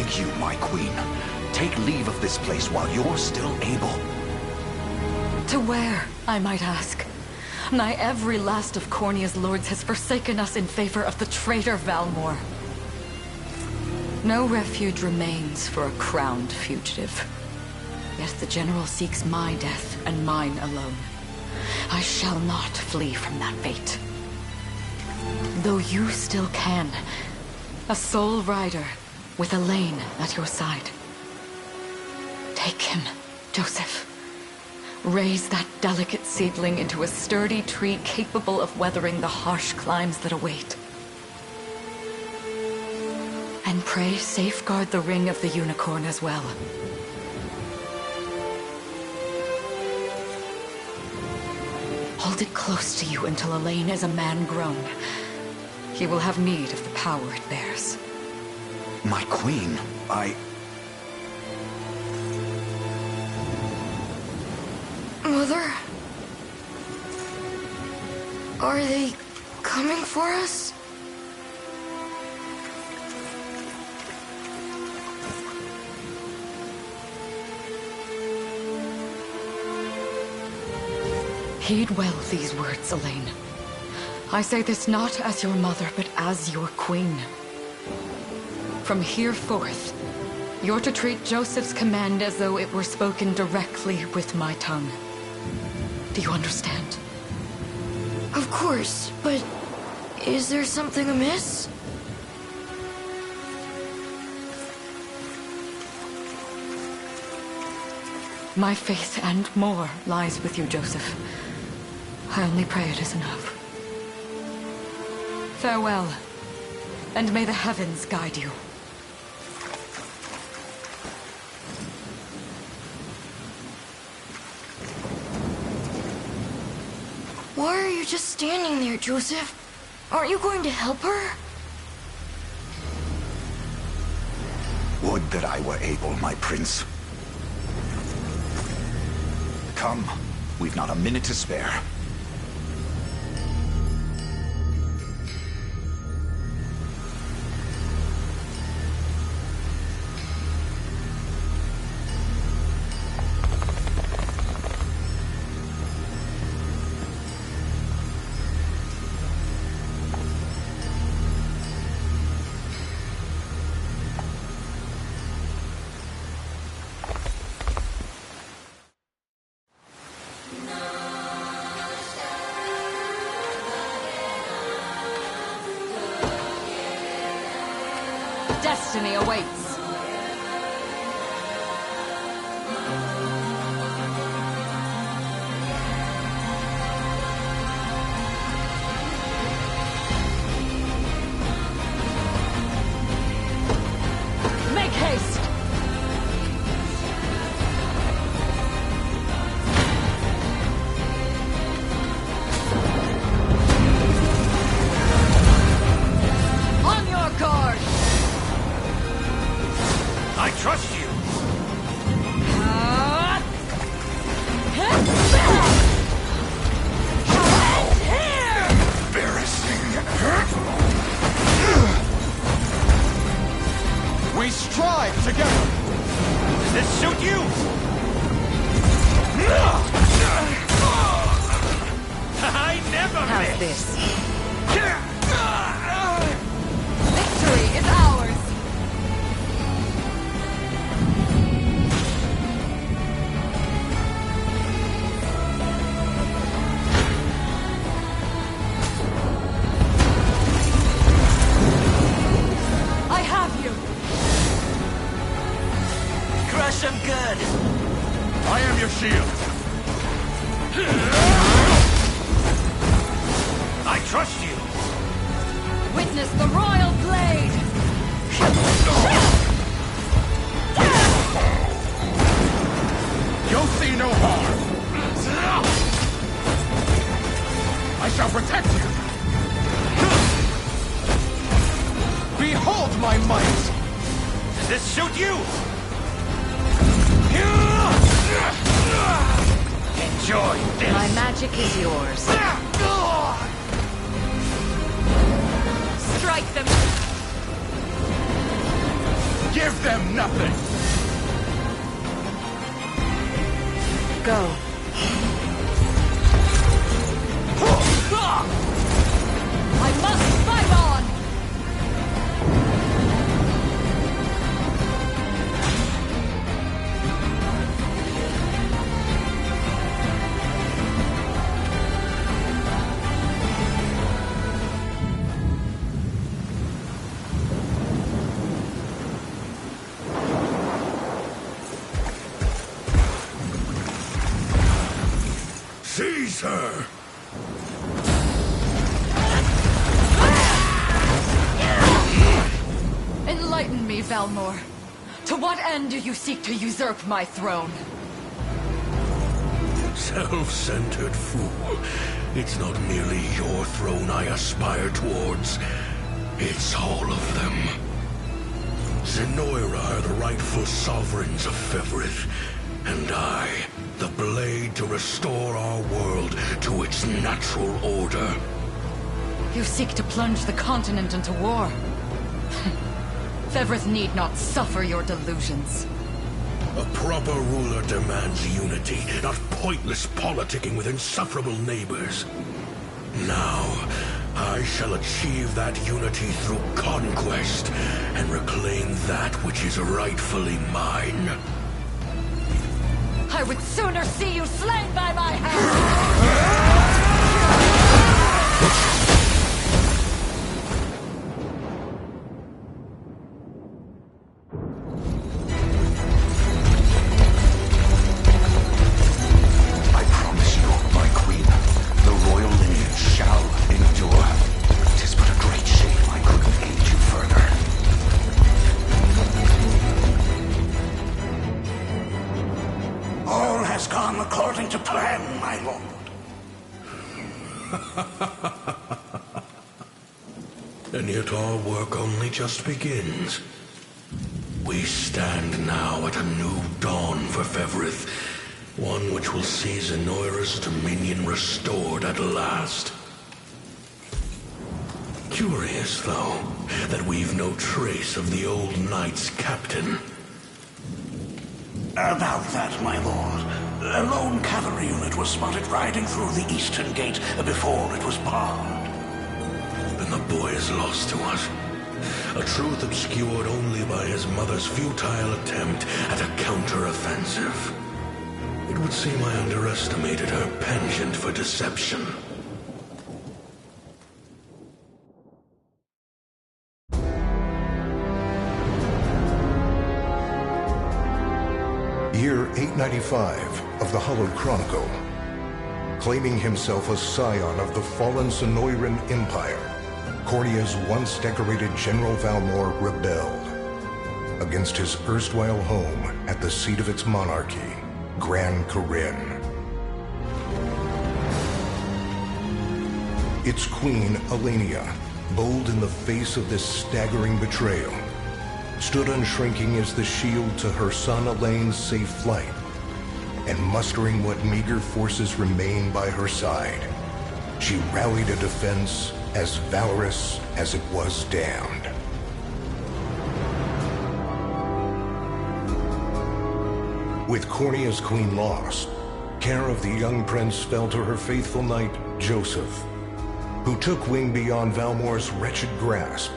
beg you, my queen, take leave of this place while you're still able. To where, I might ask? Nigh every last of Cornia's lords has forsaken us in favor of the traitor Valmor. No refuge remains for a crowned fugitive. Yet the general seeks my death, and mine alone. I shall not flee from that fate. Though you still can. A sole rider, with Elaine at your side. Take him, Joseph. Raise that delicate seedling into a sturdy tree capable of weathering the harsh climes that await. And pray safeguard the ring of the unicorn as well. Hold it close to you until Elaine is a man grown. He will have need of the power it bears. My queen, Mother? Are they coming for us? Heed well these words, Elaine. I say this not as your mother, but as your queen. From here forth, you're to treat Joseph's command as though it were spoken directly with my tongue. Do you understand? Of course, but is there something amiss? My faith and more lies with you, Joseph. I only pray it is enough. Farewell, and may the heavens guide you. Why are you just standing there, Joseph? Aren't you going to help her? would that I were able, my prince. Come, we've not a minute to spare. Destiny awaits. Make haste. On your guard. I trust you! Embarrassing. We strive together! Does this suit you? I never How's miss! this? Victory is ours! I have you! Crush him good! I am your shield! I trust you! Witness the royal blade! You'll see no harm! I shall protect you! Behold my might! Does this suit you? Enjoy this! My magic is yours. Strike them! Give them nothing! Go. I must fight on! Seize her! Enlighten me, Valmor. To what end do you seek to usurp my throne? Self-centered fool. It's not merely your throne I aspire towards. It's all of them. Zenoira are the rightful sovereigns of Fevrith, and I, the blade to restore our world to its natural order. You seek to plunge the continent into war. Fevrith need not suffer your delusions. A proper ruler demands unity, not pointless politicking with insufferable neighbors. Now, I shall achieve that unity through conquest, and reclaim that which is rightfully mine. I would sooner see you slain by my hand! According to plan, my lord. And yet our work only just begins. We stand now at a new dawn for Fevrith, one which will see Zenoira's dominion restored at last. Curious, though, that we've no trace of the old knight's captain. About that, my lord. A lone cavalry unit was spotted riding through the eastern gate before it was barred. Then the boy is lost to us. A truth obscured only by his mother's futile attempt at a counter-offensive. It would seem I underestimated her penchant for deception. Year 895 of the Hallowed Chronicle. Claiming himself a scion of the fallen Zenoiran Empire, Cornea's once decorated General Valmor rebelled against his erstwhile home at the seat of its monarchy, Gran Corinne. Its queen, Elenia, bold in the face of this staggering betrayal, stood unshrinking as the shield to her son Elaine's safe flight, and mustering what meager forces remained by her side, she rallied a defense as valorous as it was damned. With Cornea's queen lost, care of the young prince fell to her faithful knight, Joseph, who took wing beyond Valmor's wretched grasp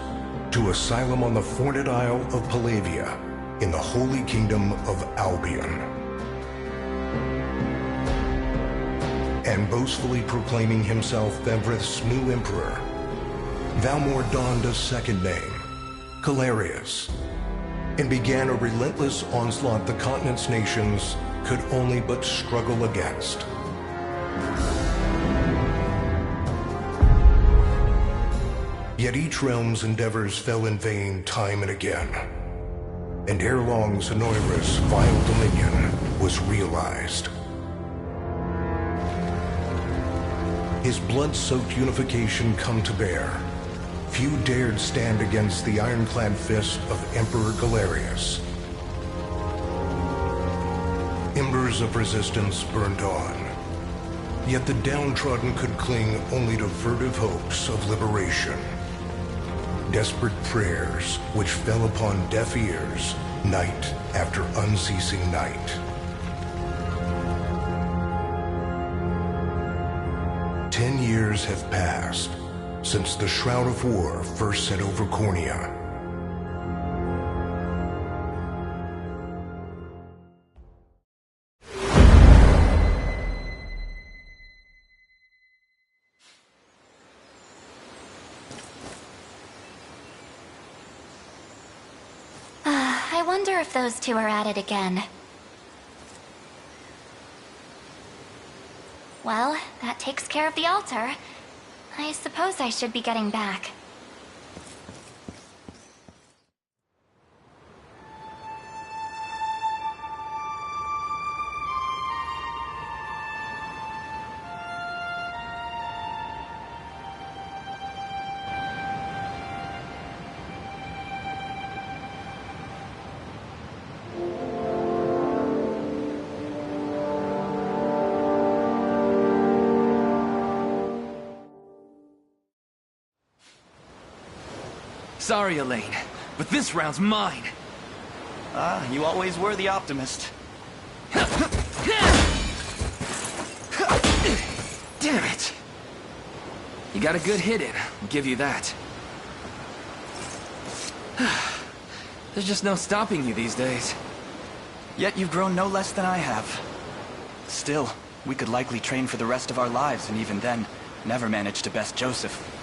to asylum on the Forned Isle of Palavia in the Holy Kingdom of Albion. And boastfully proclaiming himself Fevrith's new emperor, Valmor donned a second name, Calarius, and began a relentless onslaught the continent's nations could only but struggle against. Yet each realm's endeavors fell in vain time and again, and ere long Zenoira's vile dominion was realized. His blood-soaked unification come to bear, few dared stand against the ironclad fist of Emperor Galerius. Embers of resistance burned on, yet the downtrodden could cling only to furtive hopes of liberation. Desperate prayers, which fell upon deaf ears, night after unceasing night. 10 years have passed since the Shroud of War first set over Cornea. I wonder if those two are at it again. Well, that takes care of the altar. I suppose I should be getting back. Sorry, Elaine, but this round's mine. You always were the optimist. Damn it! You got a good hit in, I'll give you that. There's just no stopping you these days. Yet you've grown no less than I have. Still, we could likely train for the rest of our lives, and even then, never manage to best Joseph.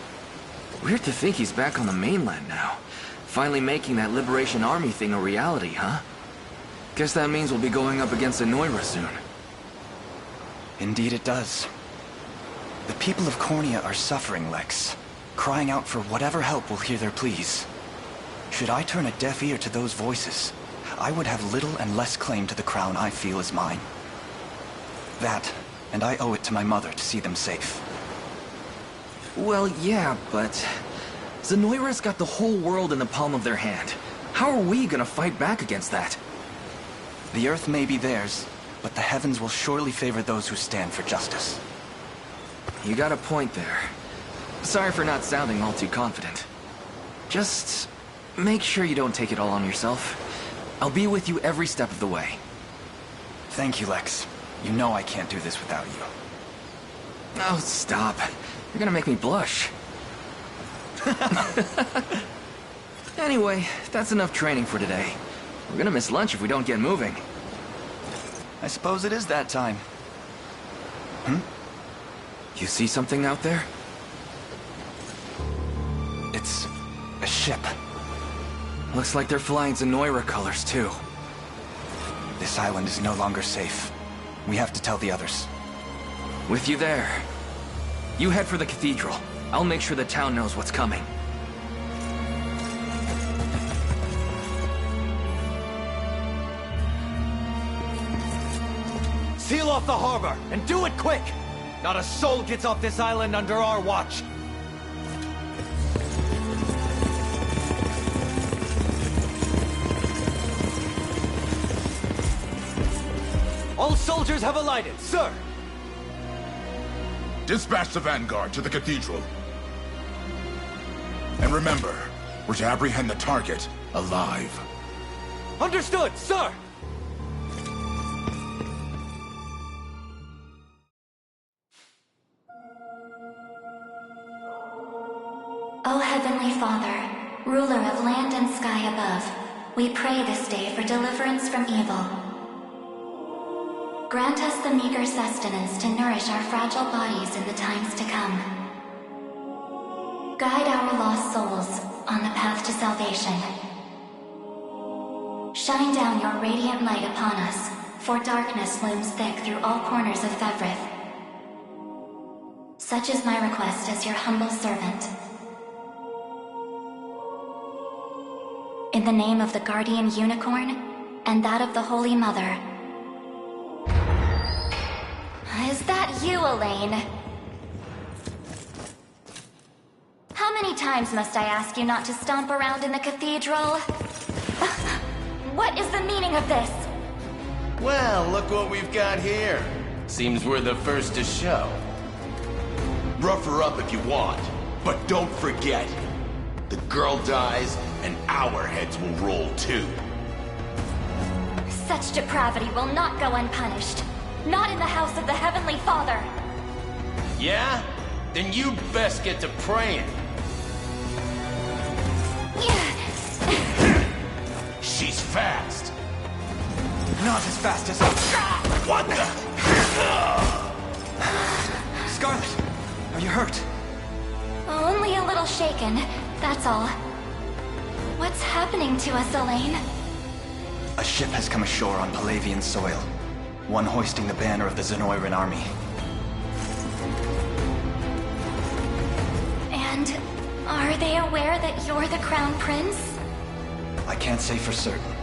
Weird to think he's back on the mainland now. Finally making that Liberation Army thing a reality, huh? Guess that means we'll be going up against Anoira soon. Indeed it does. The people of Cornea are suffering, Lex. Crying out for whatever help will hear their pleas. Should I turn a deaf ear to those voices, I would have little and less claim to the crown I feel is mine. That, and I owe it to my mother to see them safe. Well, yeah, but Zenoira's got the whole world in the palm of their hand. How are we gonna fight back against that? The earth may be theirs, but the heavens will surely favor those who stand for justice. You got a point there. Sorry for not sounding all too confident. Just make sure you don't take it all on yourself. I'll be with you every step of the way. Thank you, Lex. You know I can't do this without you. Oh, stop. You're gonna make me blush. Anyway, that's enough training for today. We're gonna miss lunch if we don't get moving. I suppose it is that time. You see something out there? It's a ship. Looks like they're flying Zenoira colors, too. This island is no longer safe. We have to tell the others. With you there. You head for the cathedral. I'll make sure the town knows what's coming. Seal off the harbor, and do it quick! Not a soul gets off this island under our watch. All soldiers have alighted, sir! Dispatch the vanguard to the cathedral. And remember, we're to apprehend the target alive. Understood, sir! O Heavenly Father, ruler of land and sky above, we pray this day for deliverance from evil. Grant us the meager sustenance to nourish our fragile bodies in the times to come. Guide our lost souls on the path to salvation. Shine down your radiant light upon us, for darkness looms thick through all corners of Fevrith. Such is my request as your humble servant. In the name of the Guardian Unicorn, and that of the Holy Mother. Is that you, Elaine? How many times must I ask you not to stomp around in the cathedral? What is the meaning of this? Well, look what we've got here. Seems we're the first to show. Rough her up if you want, but don't forget, the girl dies and our heads will roll too. Such depravity will not go unpunished. Not in the house of the Heavenly Father. Yeah? Then you best get to praying. She's fast. Not as fast as I... What the? Scarlet, are you hurt? Only a little shaken, that's all. What's happening to us, Elaine? A ship has come ashore on Palavian soil. One hoisting the banner of the Zenoiran army. And are they aware that you're the Crown Prince? I can't say for certain,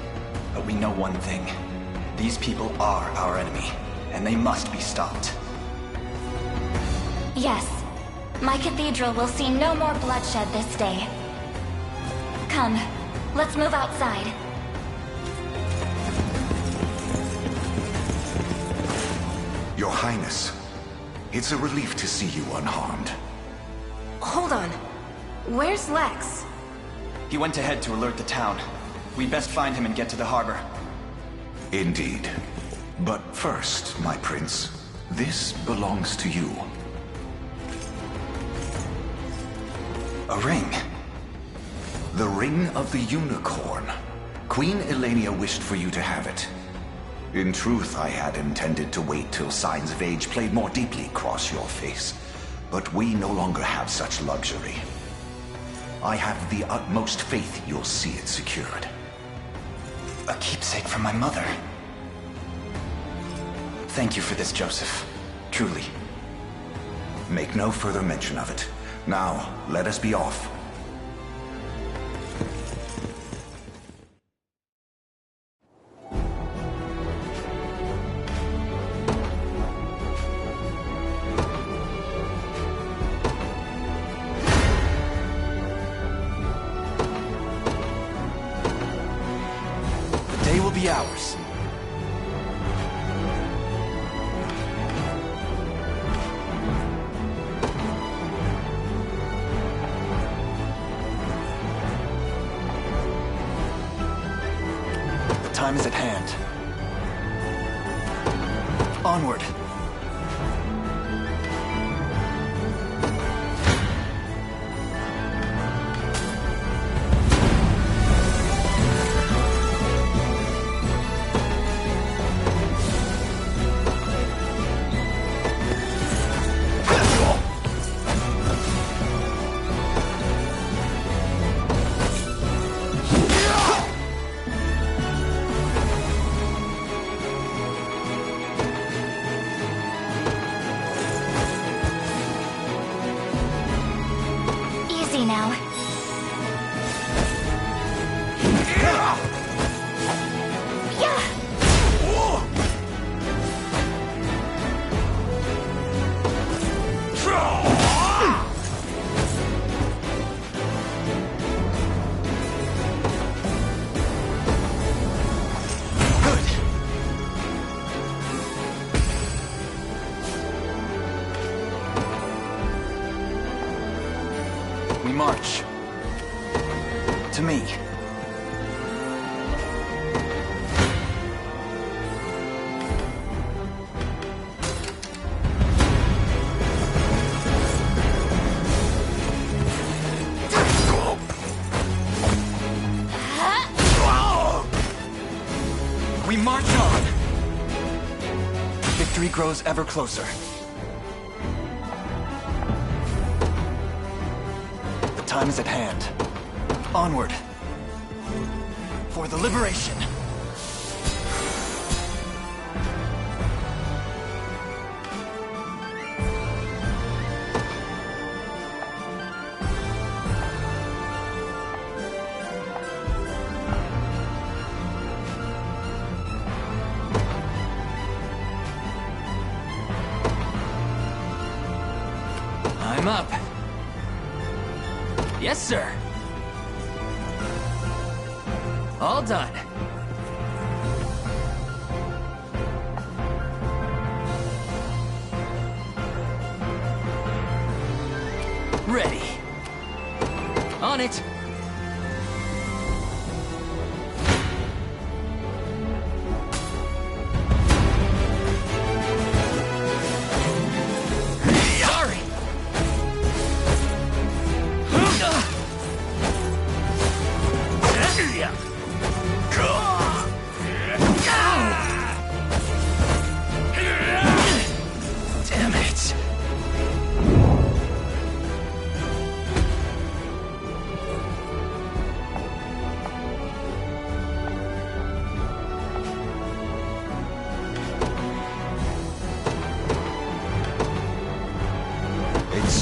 but we know one thing. These people are our enemy, and they must be stopped. Yes. My cathedral will see no more bloodshed this day. Come, let's move outside. Your Highness, it's a relief to see you unharmed. Hold on. Where's Lex? He went ahead to alert the town. We best find him and get to the harbor. Indeed. But first, my prince, this belongs to you. A ring. The Ring of the Unicorn. Queen Elenia wished for you to have it. In truth, I had intended to wait till signs of age played more deeply across your face. But we no longer have such luxury. I have the utmost faith you'll see it secured. A keepsake from my mother. Thank you for this, Joseph. Truly. Make no further mention of it. Now, let us be off. The day will be ours. Time is at hand. Onward. Easy now. We march. To me. We march on. Victory grows ever closer. The time is at hand. Onward. For the liberation. I'm up. Yes, sir. All done. Ready. On it.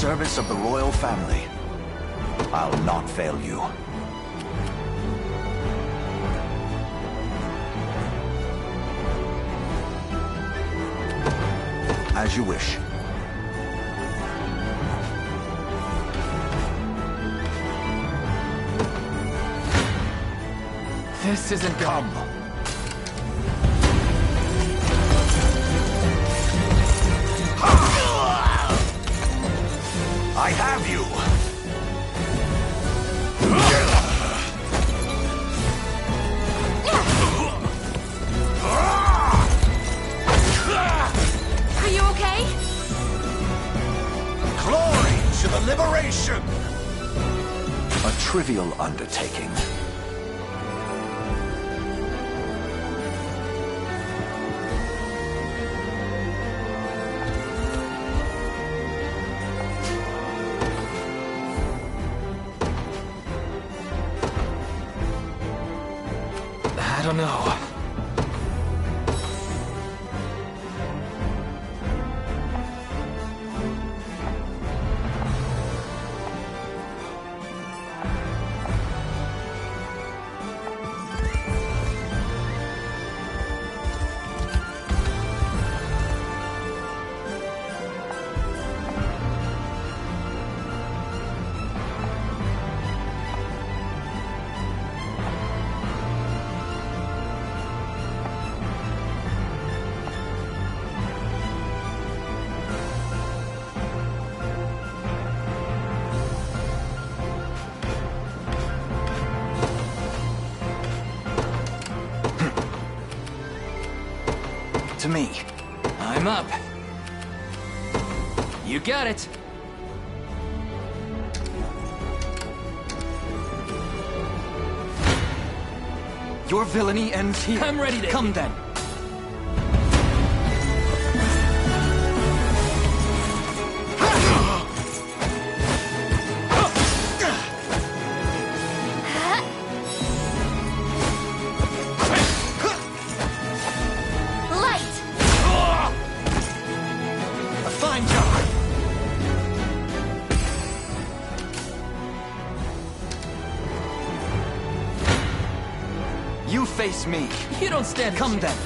service of the royal family. I'll not fail you. As you wish. This isn't Come. I have you! Are you okay? Glory to the liberation! A trivial undertaking. I don't know. To me. I'm up. You got it. Your villainy ends here. I'm ready to Come then. Light! A fine job. You face me. You don't stand a Come chance. then.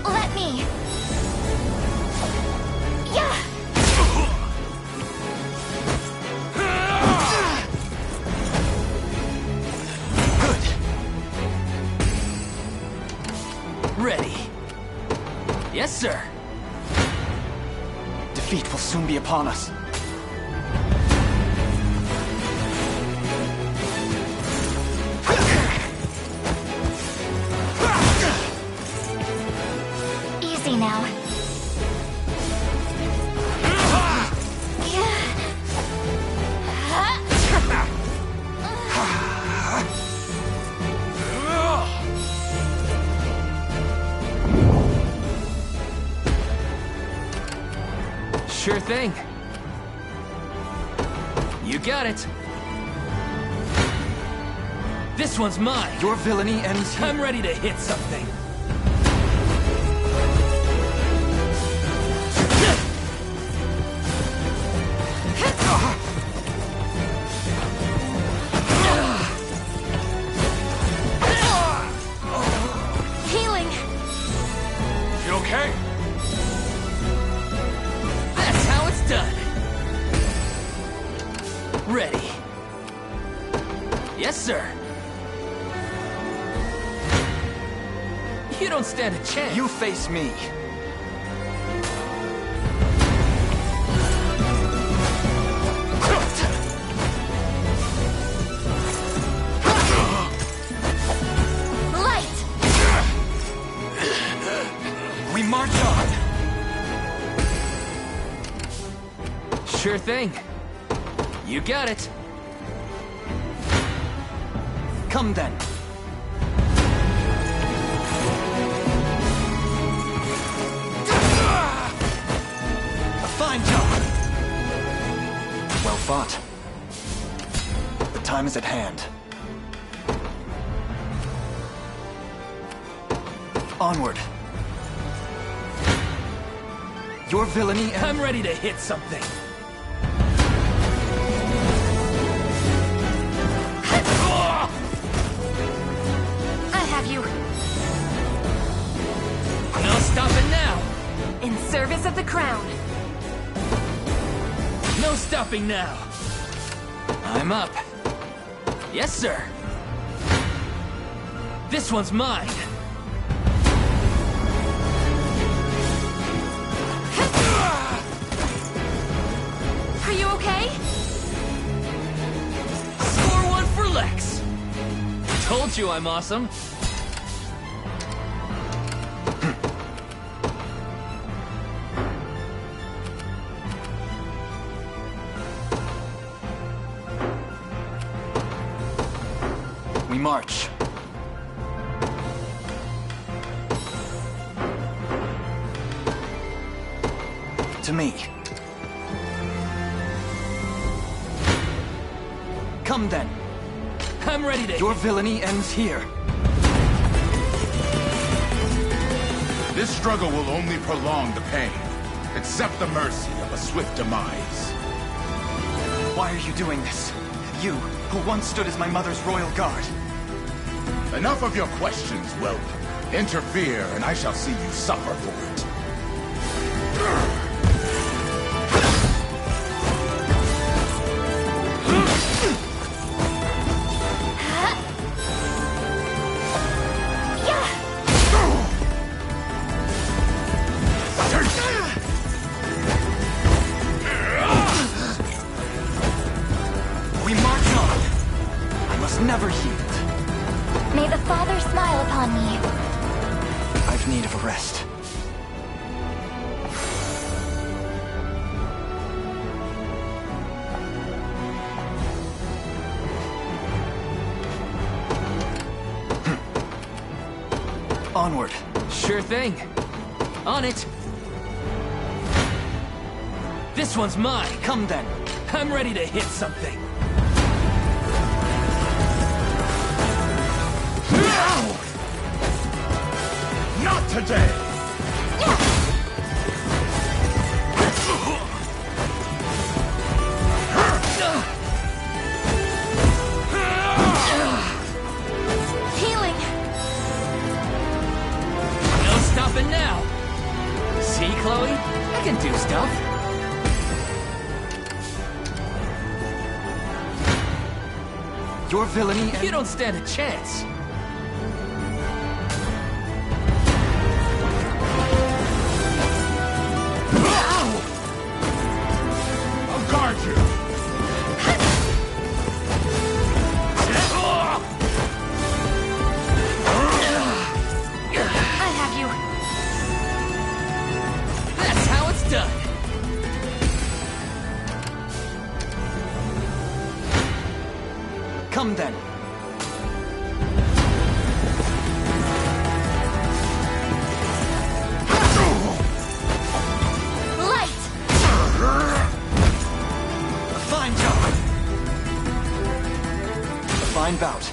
Let me. Yeah! Ready. Yes, sir. Defeat will soon be upon us. Easy now. Yeah. Sure thing. You got it. This one's mine. Your villainy ends here. I'm ready to hit something. Healing! You okay? That's how it's done. Ready. Yes, sir. You don't stand a chance. You face me. Light! We march on. Sure thing. You got it. Come then. A fine job. Well fought. The time is at hand. Onward. Your villainy and... I'm ready to hit something. I have you. No stopping now. In service of the crown. No stopping now. I'm up. Yes, sir. This one's mine. Are you okay? Score one for Lex. Told you I'm awesome. We march. To me. Come then. I'm ready to... Your villainy ends here. This struggle will only prolong the pain. Accept the mercy of a swift demise. Why are you doing this? You, who once stood as my mother's royal guard. Enough of your questions, whelp. Interfere, and I shall see you suffer for it. We march on. I must never yield. May the Father smile upon me. I've need of a rest. Onward. Sure thing. On it. This one's mine. Come then. I'm ready to hit something. Not today! Healing. No stopping now. See, Chloe? I can do stuff. Your villainy and... You don't stand a chance. I'll guard you! I have you. That's how it's done. Come then. Light. A fine job. A fine bout.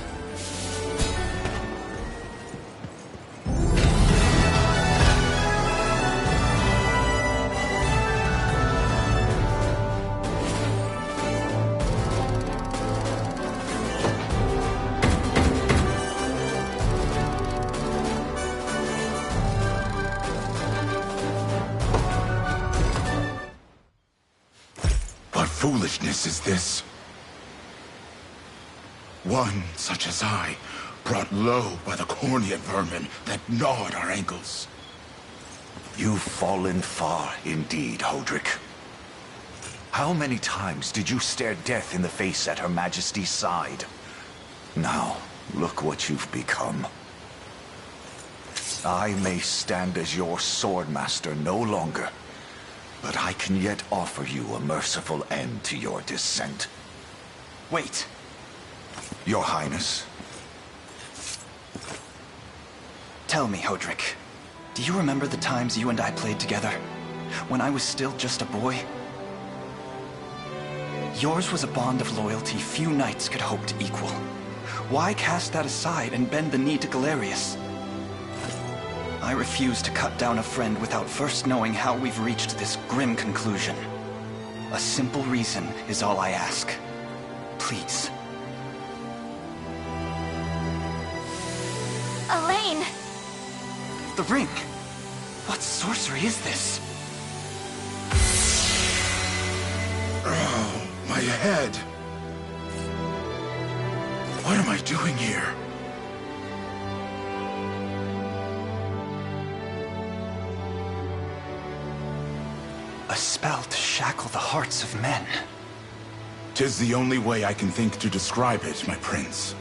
What foolishness is this? One such as I, brought low by the cornea vermin that gnawed our ankles. You've fallen far indeed, Hodrick. How many times did you stare death in the face at Her Majesty's side? Now, look what you've become. I may stand as your swordmaster no longer, but I can yet offer you a merciful end to your descent. Wait. Your Highness. Tell me, Hodrick. Do you remember the times you and I played together? When I was still just a boy? Yours was a bond of loyalty few knights could hope to equal. Why cast that aside and bend the knee to Galerius? I refuse to cut down a friend without first knowing how we've reached this grim conclusion. A simple reason is all I ask. Please. Elaine! The ring! What sorcery is this? Oh, my head. What am I doing here? A spell to shackle the hearts of men. 'Tis the only way I can think to describe it, my prince.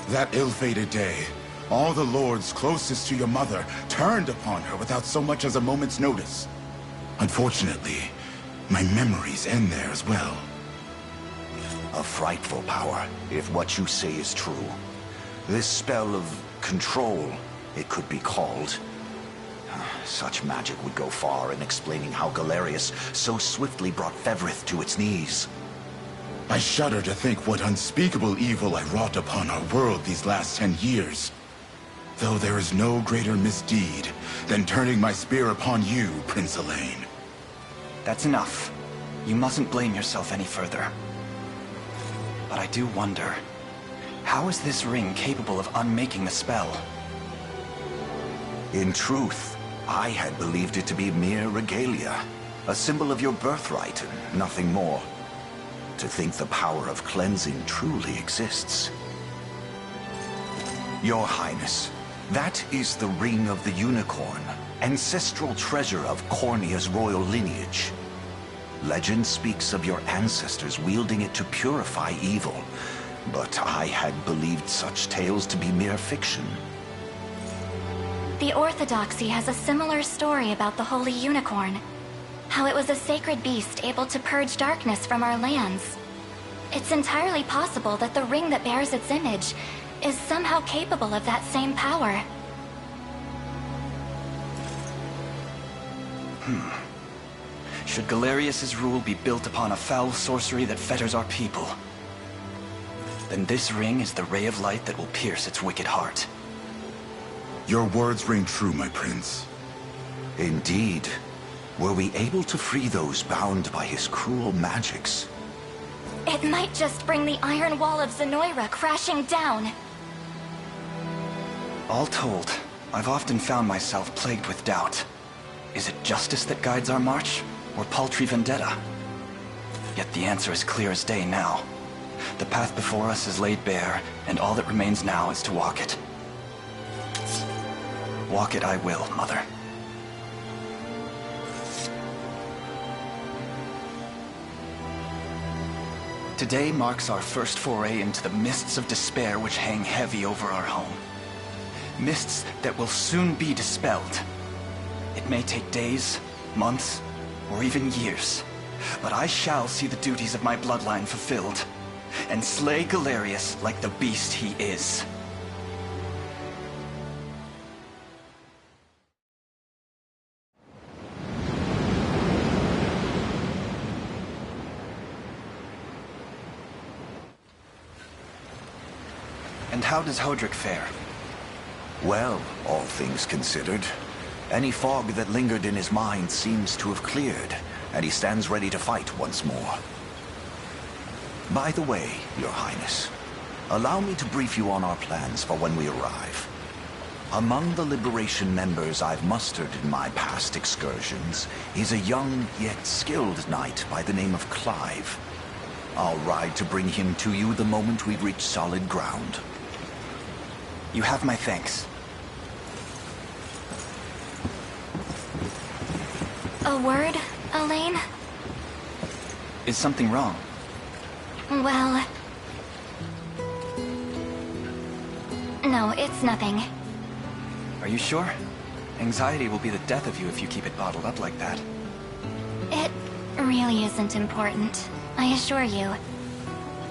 That ill-fated day, all the lords closest to your mother turned upon her without so much as a moment's notice. Unfortunately, my memories end there as well. A frightful power, if what you say is true. This spell of control, it could be called. Such magic would go far in explaining how Galerius so swiftly brought Fevrith to its knees. I shudder to think what unspeakable evil I wrought upon our world these last 10 years. Though there is no greater misdeed than turning my spear upon you, Prince Elaine. That's enough. You mustn't blame yourself any further. But I do wonder, how is this ring capable of unmaking the spell? In truth, I had believed it to be mere regalia, a symbol of your birthright and nothing more. To think the power of cleansing truly exists. Your Highness, that is the Ring of the Unicorn, ancestral treasure of Cornia's royal lineage. Legend speaks of your ancestors wielding it to purify evil, but I had believed such tales to be mere fiction. The Orthodoxy has a similar story about the Holy Unicorn. How it was a sacred beast able to purge darkness from our lands. It's entirely possible that the ring that bears its image is somehow capable of that same power. Should Galerius's rule be built upon a foul sorcery that fetters our people, then this ring is the ray of light that will pierce its wicked heart. Your words ring true, my prince. Indeed. Were we able to free those bound by his cruel magics? It might just bring the Iron Wall of Zenoira crashing down. All told, I've often found myself plagued with doubt. Is it justice that guides our march, or paltry vendetta? Yet the answer is clear as day now. The path before us is laid bare, and all that remains now is to walk it. Walk it I will, Mother. Today marks our first foray into the mists of despair which hang heavy over our home. Mists that will soon be dispelled. It may take days, months, or even years, but I shall see the duties of my bloodline fulfilled, and slay Galerius like the beast he is. And how does Hodrick fare? Well, all things considered. Any fog that lingered in his mind seems to have cleared, and he stands ready to fight once more. By the way, Your Highness, allow me to brief you on our plans for when we arrive. Among the Liberation members I've mustered in my past excursions is a young yet skilled knight by the name of Clive. I'll ride to bring him to you the moment we've reached solid ground. You have my thanks. A word, Elaine? Is something wrong? Well... No, it's nothing. Are you sure? Anxiety will be the death of you if you keep it bottled up like that. It really isn't important, I assure you.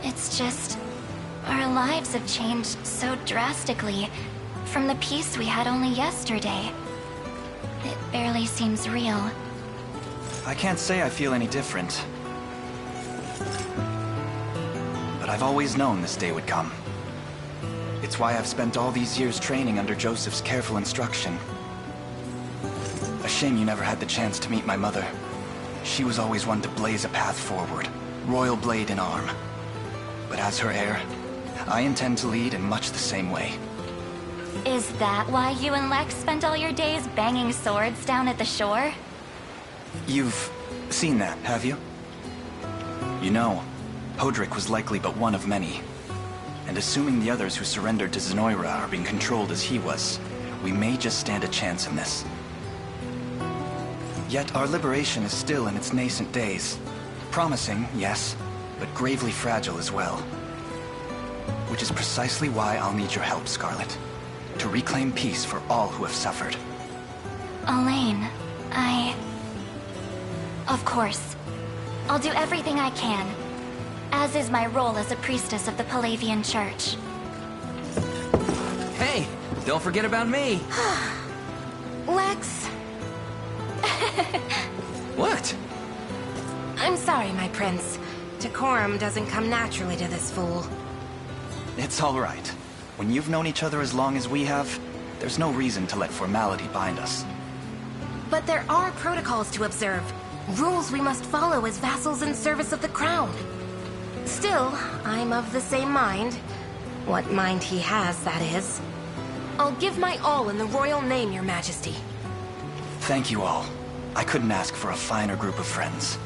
It's just... our lives have changed so drastically from the peace we had only yesterday. It barely seems real. I can't say I feel any different. But I've always known this day would come. It's why I've spent all these years training under Joseph's careful instruction, shame you never had the chance to meet my mother. She was always one to blaze a path forward, royal blade in arm. But as her heir, I intend to lead in much the same way. Is that why you and Lex spent all your days banging swords down at the shore? You've seen that, have you? You know, Hodrick was likely but one of many. And assuming the others who surrendered to Zenoira are being controlled as he was, we may just stand a chance in this. Yet our liberation is still in its nascent days. Promising, yes, but gravely fragile as well. Which is precisely why I'll need your help, Scarlet. To reclaim peace for all who have suffered. Elaine, Of course. I'll do everything I can. As is my role as a priestess of the Palavian Church. Hey, don't forget about me. Lex. What? I'm sorry, my prince. Decorum doesn't come naturally to this fool. It's all right. When you've known each other as long as we have, there's no reason to let formality bind us. But there are protocols to observe. Rules we must follow as vassals in service of the crown. Still, I'm of the same mind. What mind he has, that is. I'll give my all in the royal name, your majesty. Thank you all. I couldn't ask for a finer group of friends.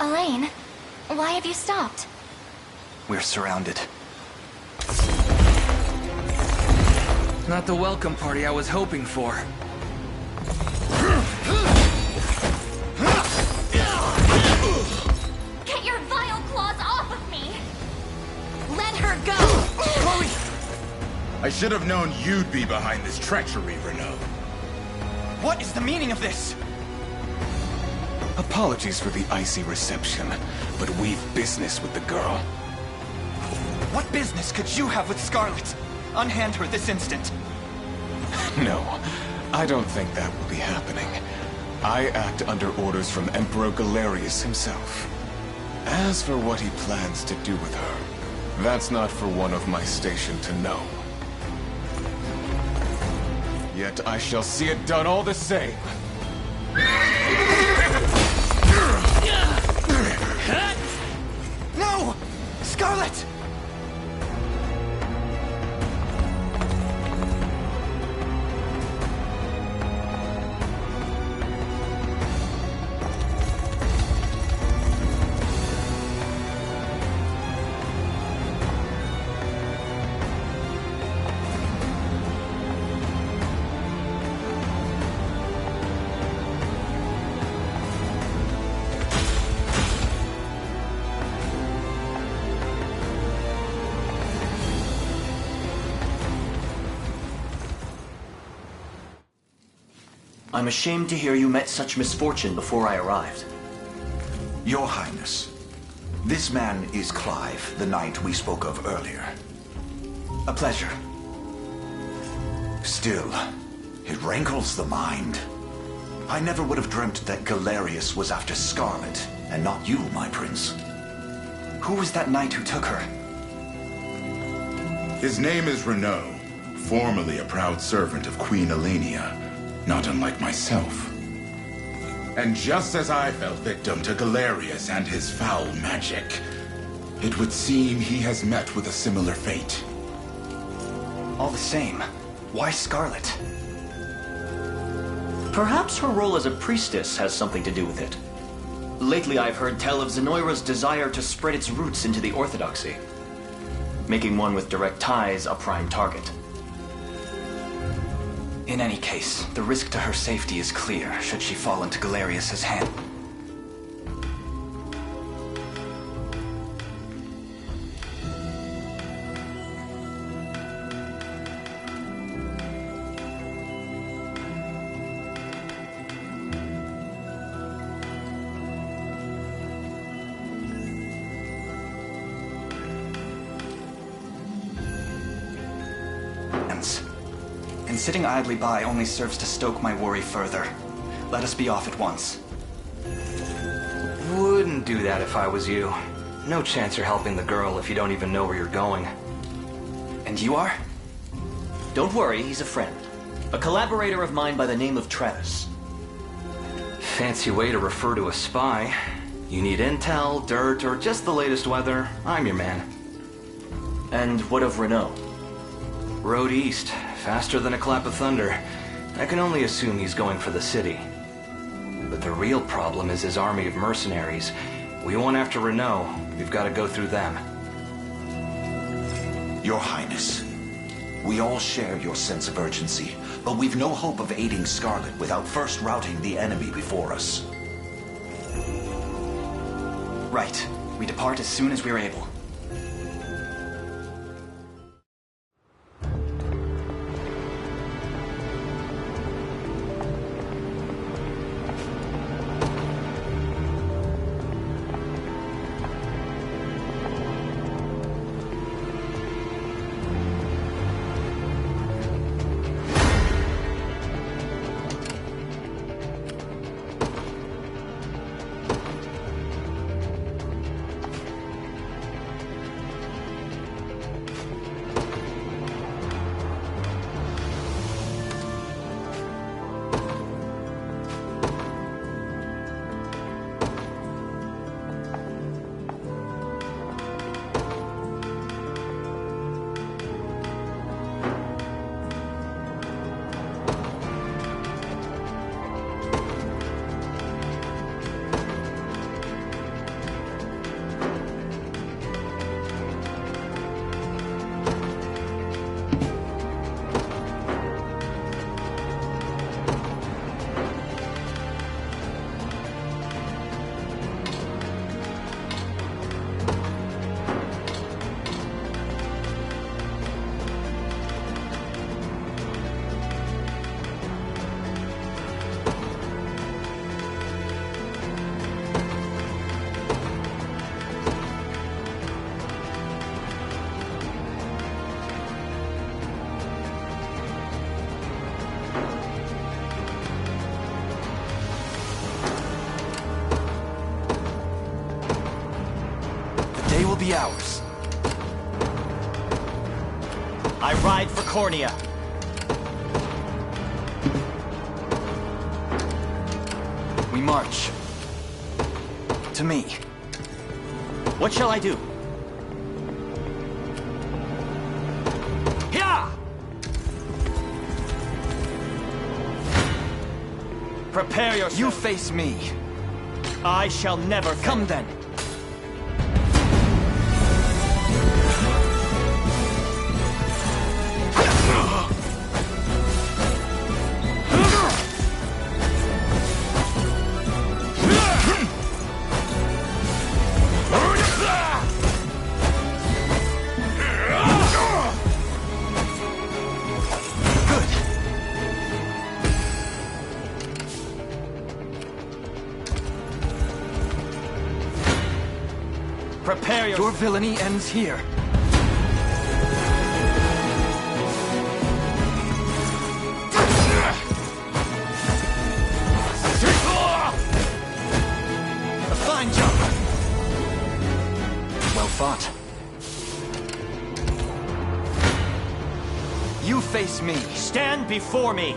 Elaine, why have you stopped? We're surrounded. Not the welcome party I was hoping for. Get your vile claws off of me! Let her go! I should have known you'd be behind this treachery, Renaud. What is the meaning of this? Apologies for the icy reception, but we've business with the girl. What business could you have with Scarlet? Unhand her this instant. No, I don't think that will be happening. I act under orders from Emperor Galerius himself. As for what he plans to do with her, that's not for one of my station to know. Yet I shall see it done all the same. No! Scarlet! I'm ashamed to hear you met such misfortune before I arrived. Your Highness, this man is Clive, the knight we spoke of earlier. A pleasure. Still, it rankles the mind. I never would have dreamt that Galerius was after Scarlet, and not you, my prince. Who was that knight who took her? His name is Renaud, formerly a proud servant of Queen Elenia, not unlike myself. And just as I fell victim to Galerius and his foul magic, it would seem he has met with a similar fate. All the same, why Scarlet? Perhaps her role as a priestess has something to do with it. Lately I've heard tell of Zenoira's desire to spread its roots into the Orthodoxy. making one with direct ties a prime target. In any case, the risk to her safety is clear should she fall into Galerius' hand. And sitting idly by only serves to stoke my worry further. Let us be off at once. Wouldn't do that if I was you. No chance you're helping the girl if you don't even know where you're going. And you are? Don't worry, he's a friend. A collaborator of mine by the name of Travis. Fancy way to refer to a spy. You need intel, dirt, or just the latest weather, I'm your man. And what of Renault? Road east, faster than a clap of thunder. I can only assume he's going for the city. But the real problem is his army of mercenaries. We won't after Renault. We've got to go through them. Your Highness, we all share your sense of urgency, but we've no hope of aiding Scarlet without first routing the enemy before us. Right. We depart as soon as we're able. Will be ours. I ride for Cornea. We march. To me. What shall I do? Here! Prepare yourself. You face me. I shall never fail. Come then. Prepare yourself. Your villainy ends here. A fine jump. Well fought. You face me. Stand before me.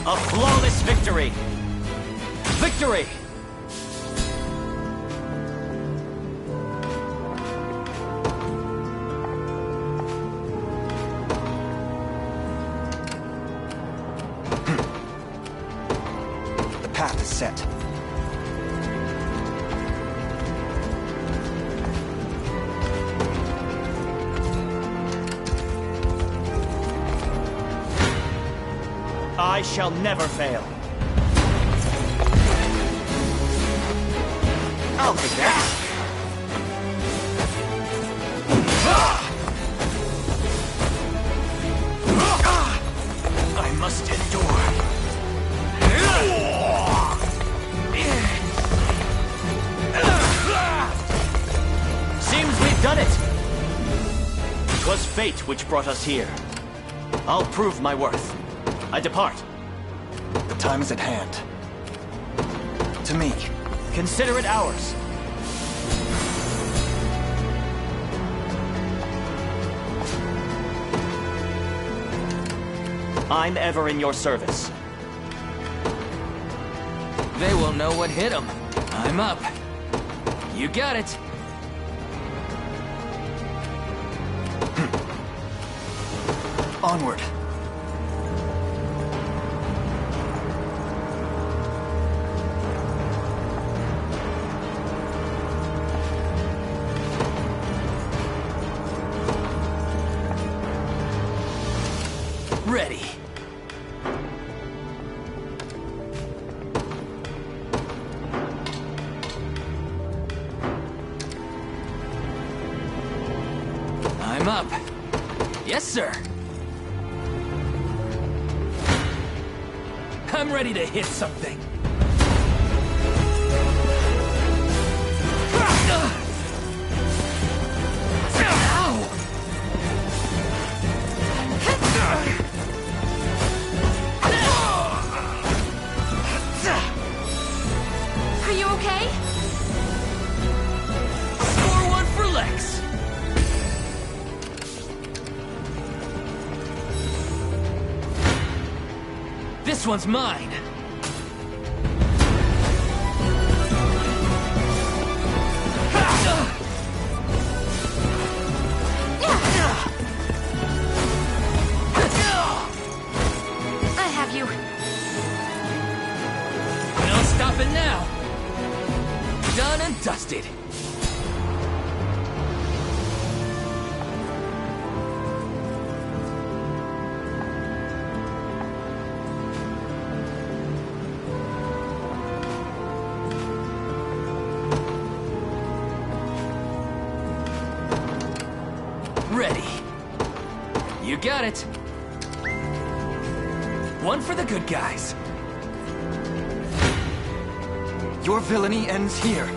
A flawless victory! set. I shall never fail. I'll take that. I must endure. Seems we've done it. 'Twas fate which brought us here. I'll prove my worth. I depart. The time is at hand. To me. Consider it ours. I'm ever in your service. They will know what hit them. I'm up. You got it. Onward. Ready. I'm up. Yes, sir. I'm ready to hit something. Are you okay? Score one for Lex. This one's mine. I have you. No stopping now. Done and dusted. Ready. You got it. One for the good guys. Your villainy ends here.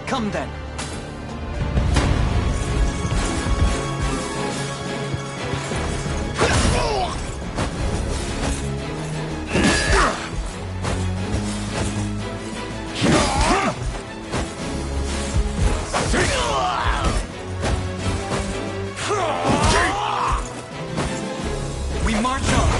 Come then. We march on.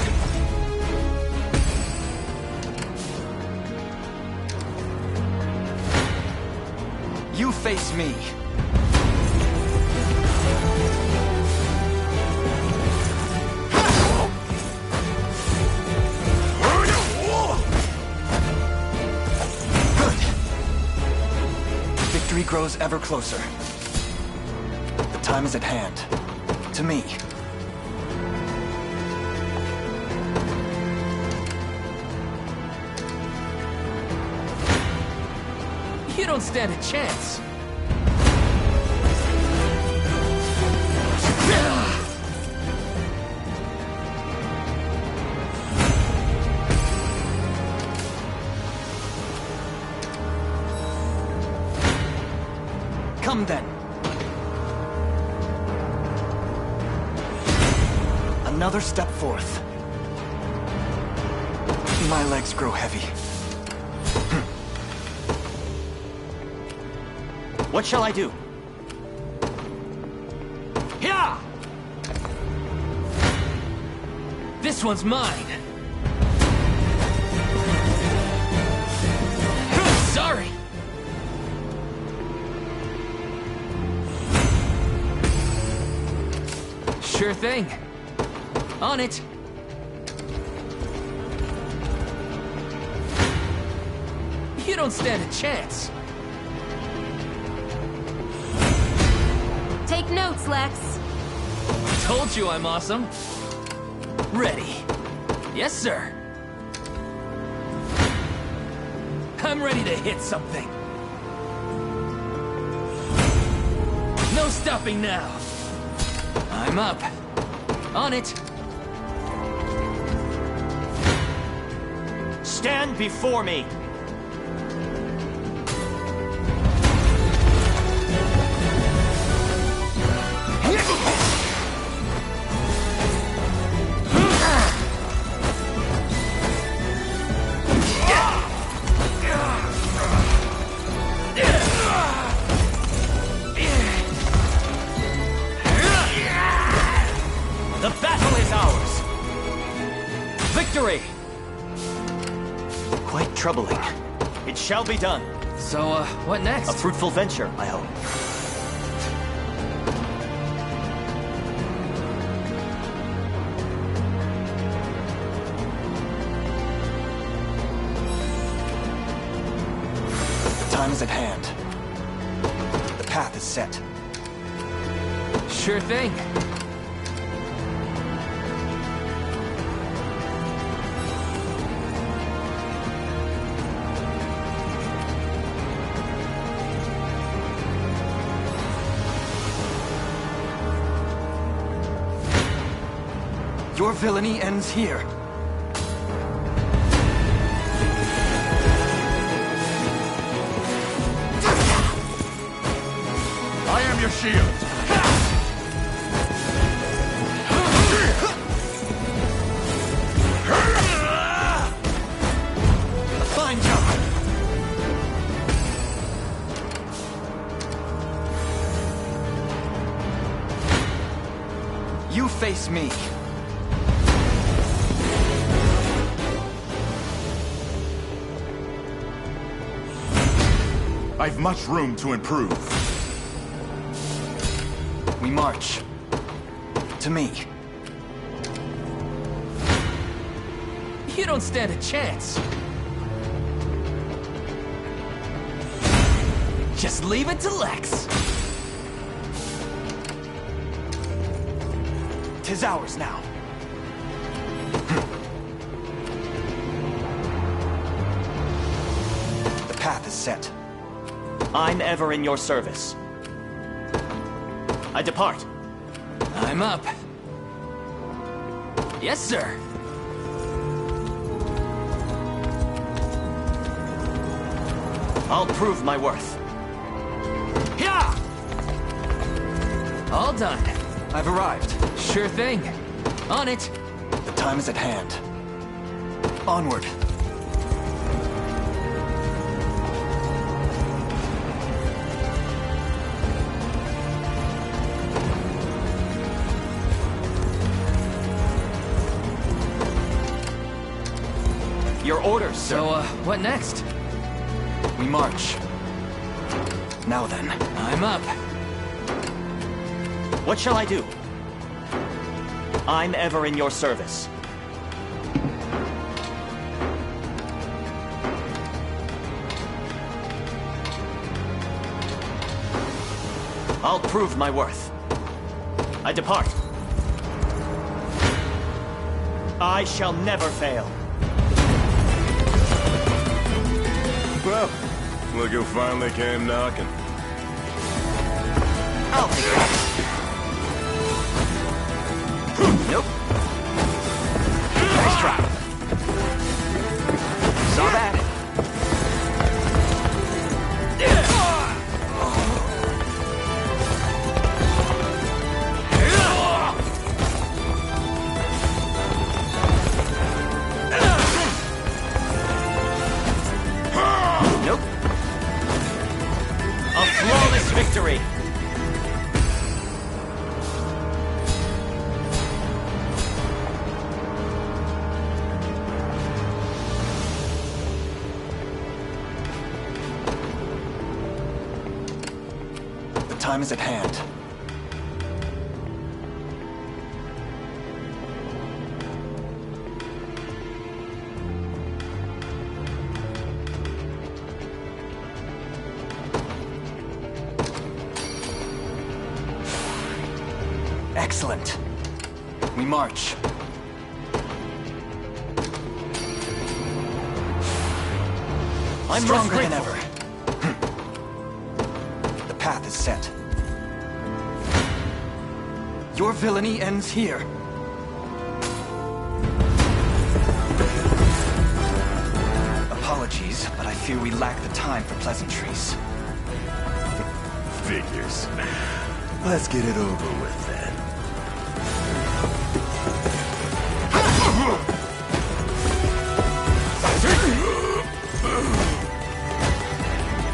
You face me. Good. Victory grows ever closer. The time is at hand. To me. You don't stand a chance. Come then. Another step forth. My legs grow heavy. What shall I do? Yeah! This one's mine. Sorry. Sure thing. On it. You don't stand a chance. Take notes, Lex. Told you I'm awesome. Ready. Yes, sir. I'm ready to hit something. No stopping now. I'm up. On it. Stand before me. The battle is ours! Victory! Quite troubling. It shall be done. So, what next? A fruitful venture, I hope. The time is at hand. The path is set. Sure thing. Your villainy ends here. I am your shield. A fine job. You face me. I've much room to improve. We march. To me. You don't stand a chance. Just leave it to Lex. 'Tis ours now. The path is set. I'm ever in your service. I depart. I'm up. Yes, sir. I'll prove my worth. Yeah! All done. I've arrived. Sure thing. On it. The time is at hand. Onward. Your orders, sir. So, what next? We march. Now then. I'm up. What shall I do? I'm ever in your service. I'll prove my worth. I depart. I shall never fail. Well, look who finally came knocking. I'll take that. Nope. Nice try. Saw that. A flawless victory! The time is at hand. Excellent. We march. I'm stronger most than ever. The path is set. Your villainy ends here. Apologies, but I fear we lack the time for pleasantries. Figures. Let's get it over with then.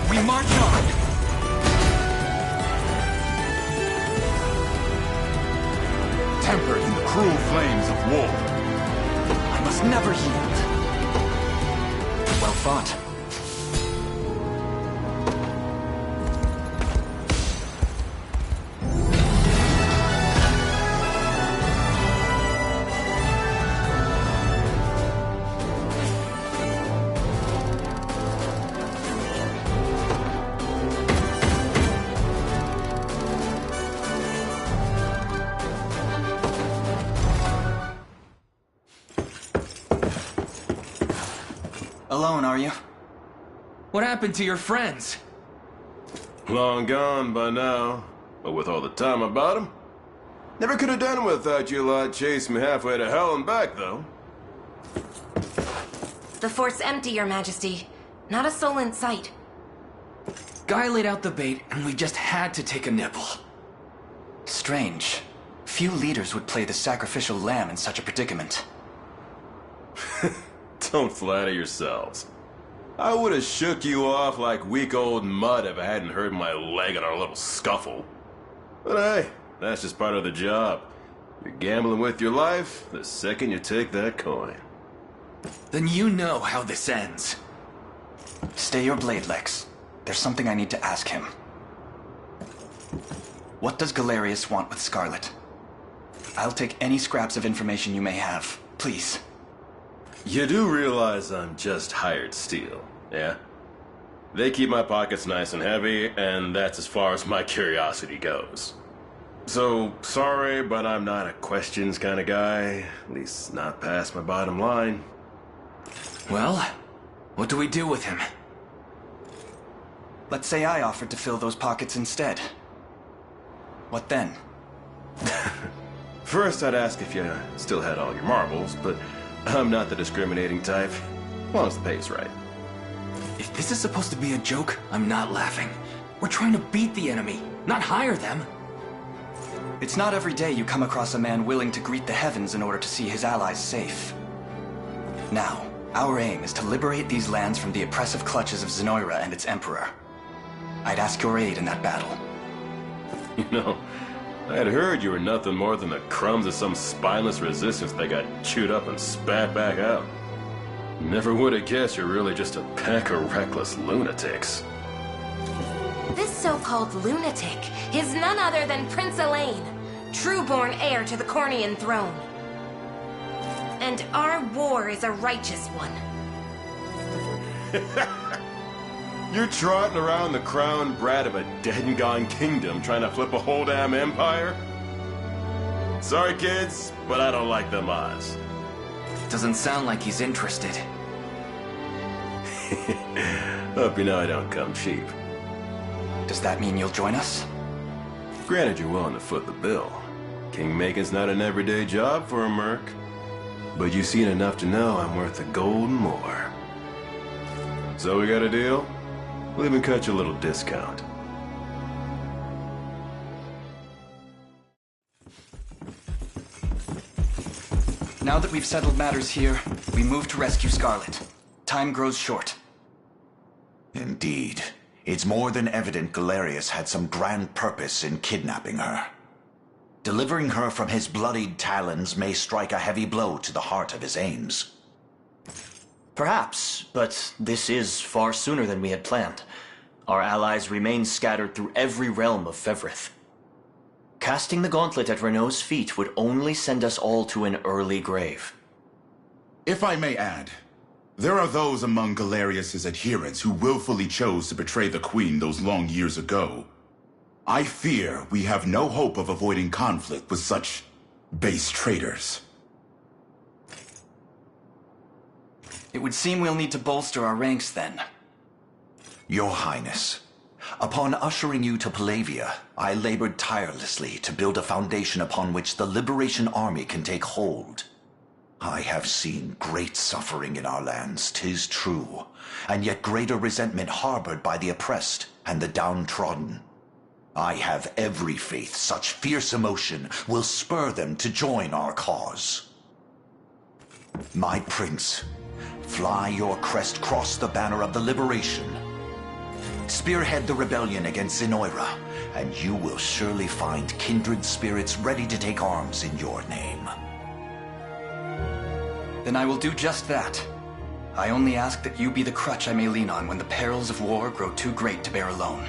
We march on. Tempered in the cruel flames of war. I must never yield. Well fought. Alone, are you? What happened to your friends? Long gone by now. But with all the time about him. Never could have done without you lot chasing me halfway to hell and back, though. The fort's empty, Your Majesty. Not a soul in sight. Guy laid out the bait, and we just had to take a nibble. Strange. Few leaders would play the sacrificial lamb in such a predicament. Don't flatter yourselves. I would have shook you off like weak old mud if I hadn't hurt my leg in our little scuffle. But hey, that's just part of the job. You're gambling with your life the second you take that coin. Then you know how this ends. Stay your blade, Lex. There's something I need to ask him. What does Galerius want with Scarlet? I'll take any scraps of information you may have. Please. You do realize I'm just hired steel, yeah? They keep my pockets nice and heavy, and that's as far as my curiosity goes. So, sorry, but I'm not a questions kind of guy. At least not past my bottom line. Well, what do we do with him? Let's say I offered to fill those pockets instead. What then? First, I'd ask if you still had all your marbles, but I'm not the discriminating type. As long as the pay's right. If this is supposed to be a joke, I'm not laughing. We're trying to beat the enemy, not hire them. It's not every day you come across a man willing to greet the heavens in order to see his allies safe. Now, our aim is to liberate these lands from the oppressive clutches of Zenoira and its emperor. I'd ask your aid in that battle. You know, I had heard you were nothing more than the crumbs of some spineless resistance that got chewed up and spat back out. Never would have guessed you're really just a pack of reckless lunatics. This so-called lunatic is none other than Prince Elaine, true-born heir to the Cornian throne. And our war is a righteous one. You're trotting around the crowned brat of a dead and gone kingdom trying to flip a whole damn empire? Sorry, kids, but I don't like them odds. Doesn't sound like he's interested. Hope you know I don't come cheap. Does that mean you'll join us? Granted, you're willing to foot the bill. King-making's not an everyday job for a merc. But you've seen enough to know I'm worth the gold and more. So we got a deal? We'll even cut you a little discount. Now that we've settled matters here, we move to rescue Scarlet. Time grows short. Indeed. It's more than evident Galerius had some grand purpose in kidnapping her. Delivering her from his bloodied talons may strike a heavy blow to the heart of his aims. Perhaps, but this is far sooner than we had planned. Our allies remain scattered through every realm of Fevrith. Casting the gauntlet at Renault's feet would only send us all to an early grave. If I may add, there are those among Galerius's adherents who willfully chose to betray the Queen those long years ago. I fear we have no hope of avoiding conflict with such base traitors. It would seem we'll need to bolster our ranks then. Your Highness, upon ushering you to Palavia, I labored tirelessly to build a foundation upon which the Liberation Army can take hold. I have seen great suffering in our lands, 'tis true, and yet greater resentment harbored by the oppressed and the downtrodden. I have every faith such fierce emotion will spur them to join our cause. My prince, fly your crest across the banner of the liberation. Spearhead the rebellion against Zenoira, and you will surely find kindred spirits ready to take arms in your name. Then I will do just that. I only ask that you be the crutch I may lean on when the perils of war grow too great to bear alone.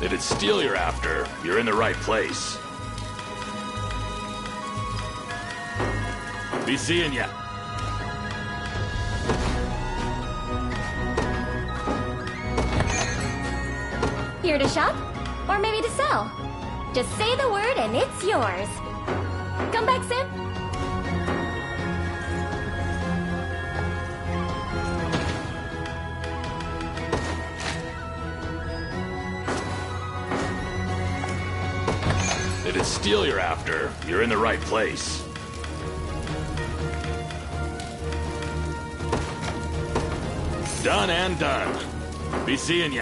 If it's steel you're after, you're in the right place. Be seeing ya. Here to shop? Or maybe to sell? Just say the word and it's yours. Come back soon. If it's steel you're after, you're in the right place. Done and done. Be seeing ya.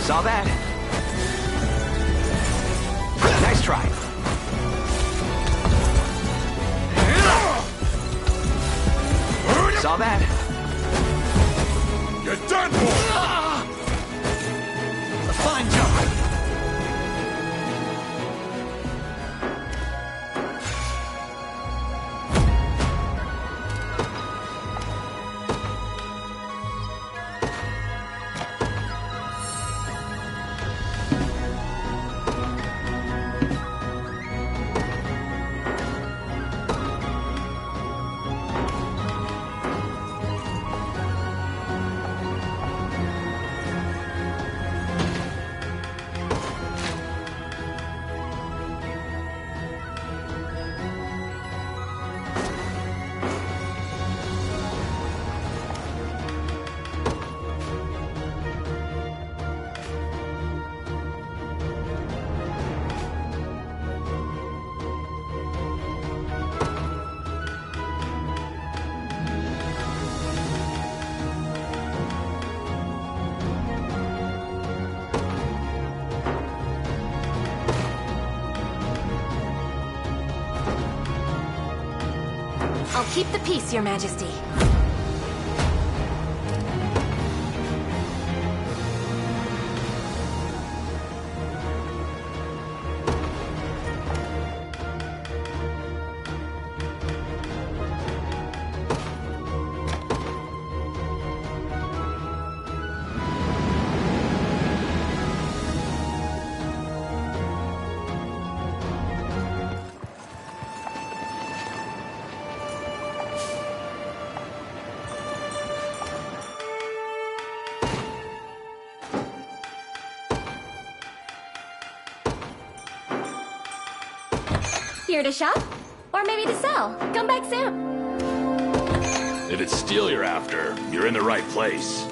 Saw that. Nice try. Saw that. You're done for! A fine job. I'll keep the peace, Your Majesty. Here to shop? Or maybe to sell. Come back soon. If it's steel you're after, you're in the right place.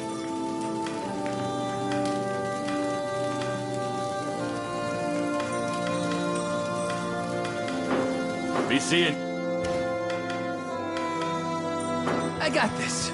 Be seeing. I got this.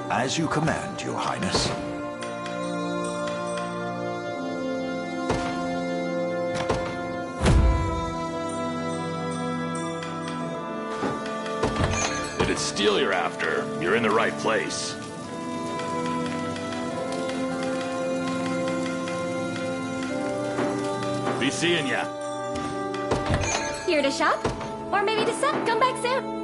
As you command, Your Highness. If it's steel you're after, you're in the right place. Be seeing ya. Here to shop? Or maybe to sell. Come back soon.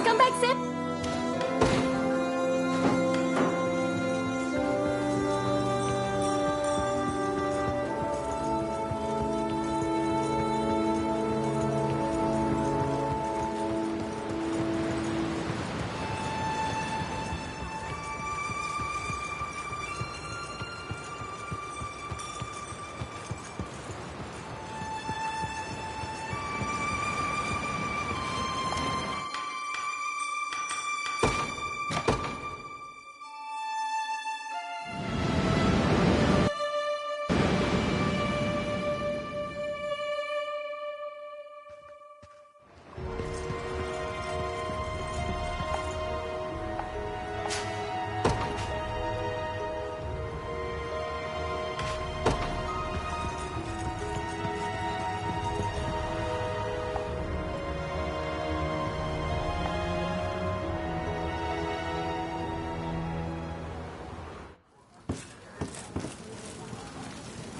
Come back soon.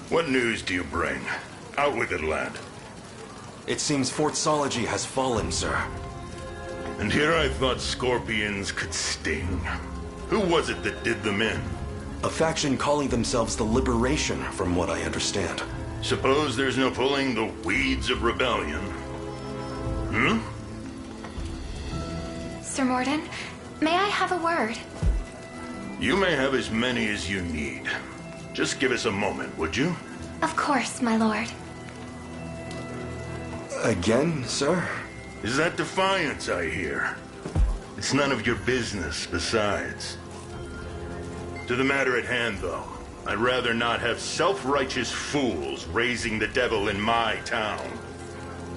What news do you bring? Out with it, lad. It seems Fort Sology has fallen, sir. And here I thought scorpions could sting. Who was it that did them in? A faction calling themselves the Liberation, from what I understand. Suppose there's no pulling the weeds of rebellion. Hmm? Sir Morden, may I have a word? You may have as many as you need. Just give us a moment, would you? Of course, my lord. Again, sir? Is that defiance I hear? It's none of your business, besides. To the matter at hand, though. I'd rather not have self-righteous fools raising the devil in my town.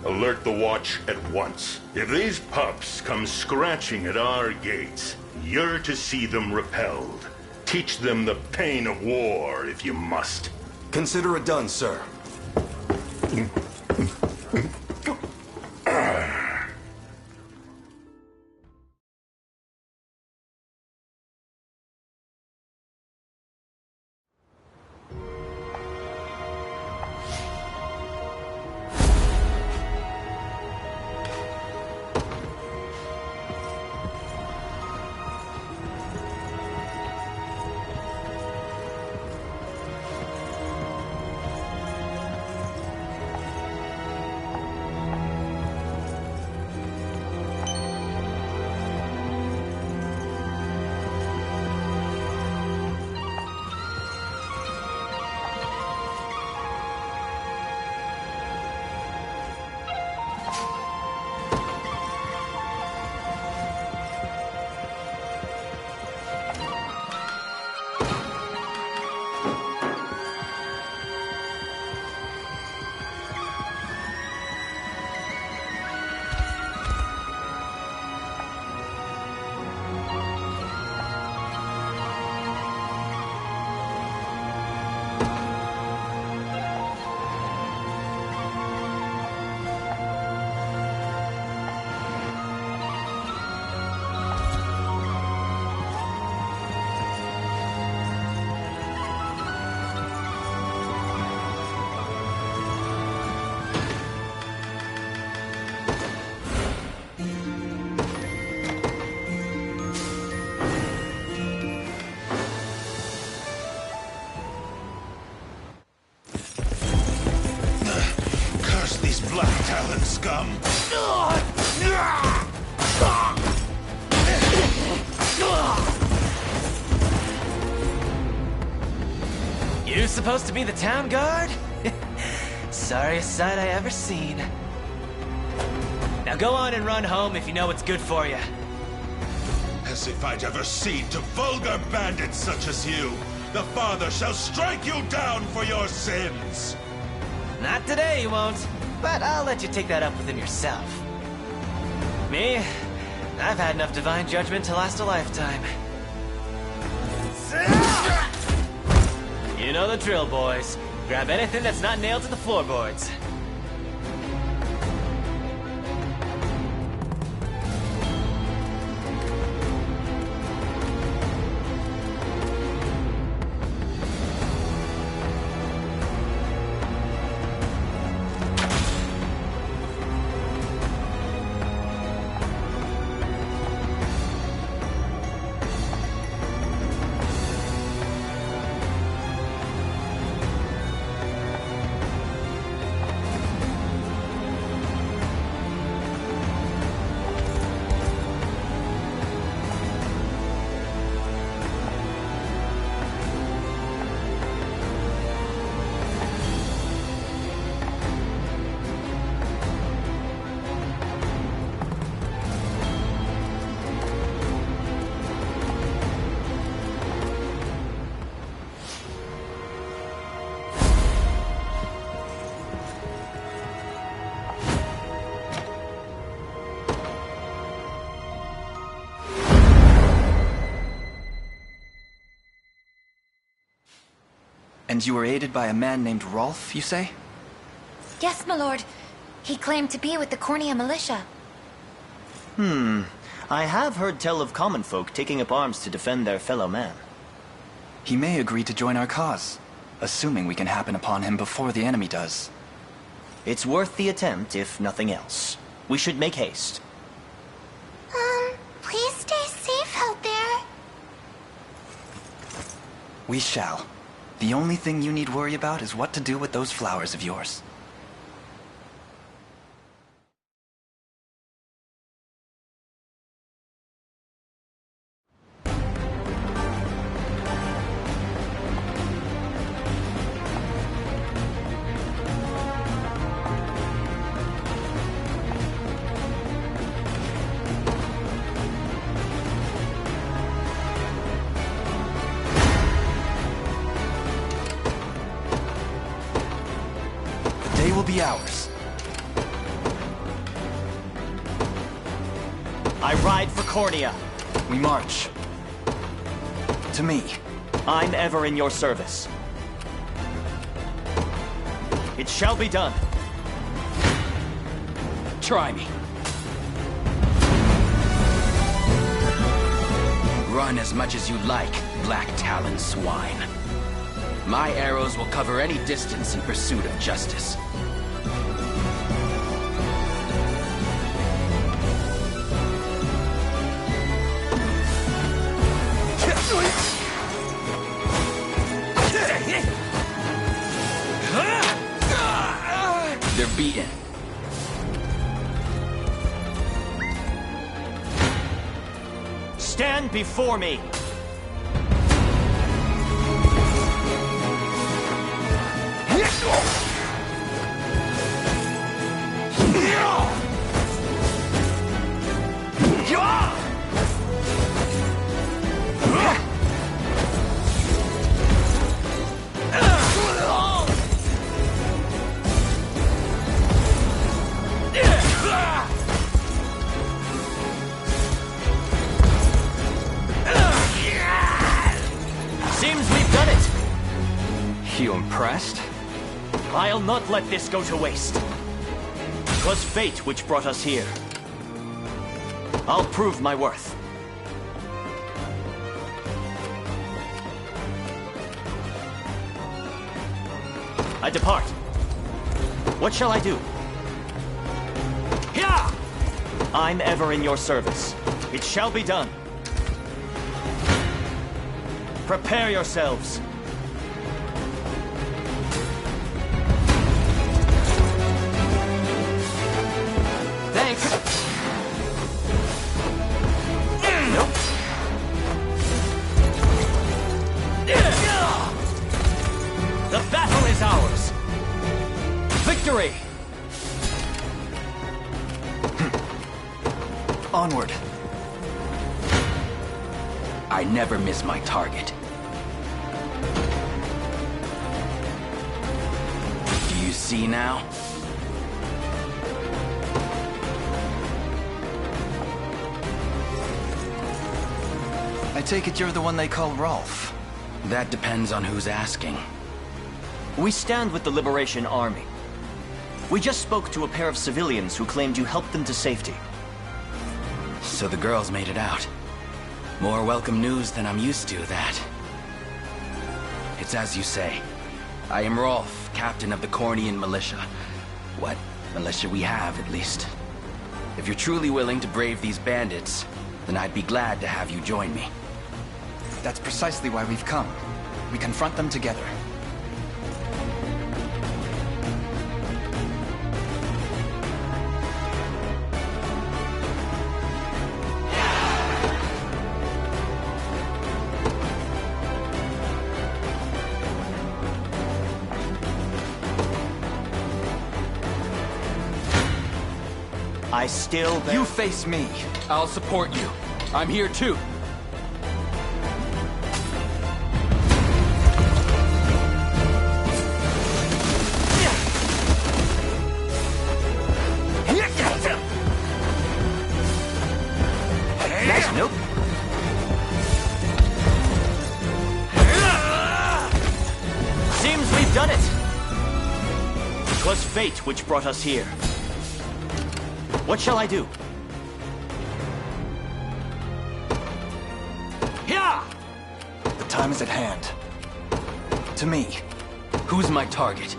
Alert the watch at once. If these pups come scratching at our gates, you're to see them repelled. Teach them the pain of war, if you must. Consider it done, sir. Black Talon scum! You supposed to be the town guard? Sorriest sight I ever seen. Now go on and run home if you know what's good for you. As if I'd ever cede to vulgar bandits such as you. The Father shall strike you down for your sins! Not today, you won't. But I'll let you take that up with him yourself. Me? I've had enough divine judgment to last a lifetime. You know the drill, boys. Grab anything that's not nailed to the floorboards. And you were aided by a man named Rolf, you say? Yes, my lord. He claimed to be with the Cornea militia. I have heard tell of common folk taking up arms to defend their fellow man. He may agree to join our cause. assuming we can happen upon him before the enemy does. It's worth the attempt, if nothing else. We should make haste. Please stay safe out there. We shall. The only thing you need worry about is what to do with those flowers of yours. Will be ours. I ride for Cornea. We march. To me. I'm ever in your service. It shall be done. Try me. Run as much as you like, Black Talon swine. My arrows will cover any distance in pursuit of justice. They're beaten. Stand before me! Seems we've done it! You impressed? I'll not let this go to waste. 'Twas fate which brought us here. I'll prove my worth. I depart. What shall I do? Yeah! I'm ever in your service. It shall be done. Prepare yourselves. Thanks. Nope. The battle is ours. Victory! Onward. I never miss my target. Do you see now? I take it you're the one they call Rolf. That depends on who's asking. We stand with the Liberation Army. We just spoke to a pair of civilians who claimed you helped them to safety. So the girls made it out. More welcome news than I'm used to, that. It's as you say. I am Rolf, captain of the Cornian militia. What militia we have, at least. If you're truly willing to brave these bandits, then I'd be glad to have you join me. That's precisely why we've come. We confront them together. I still... You face me. I'll support you. I'm here too. Nope. Seems we've done it. 'Twas fate which brought us here. What shall I do? The time is at hand. To me. Who's my target?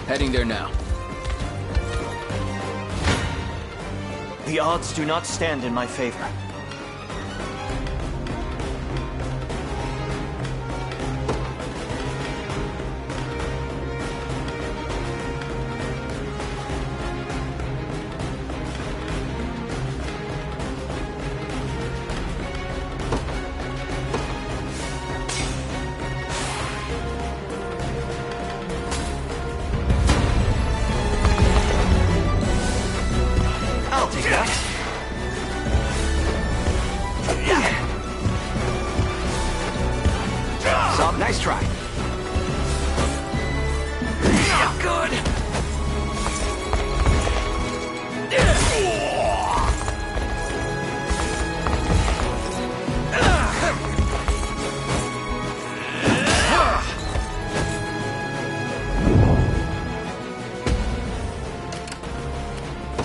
Heading there now. The odds do not stand in my favor. Nice try. Good.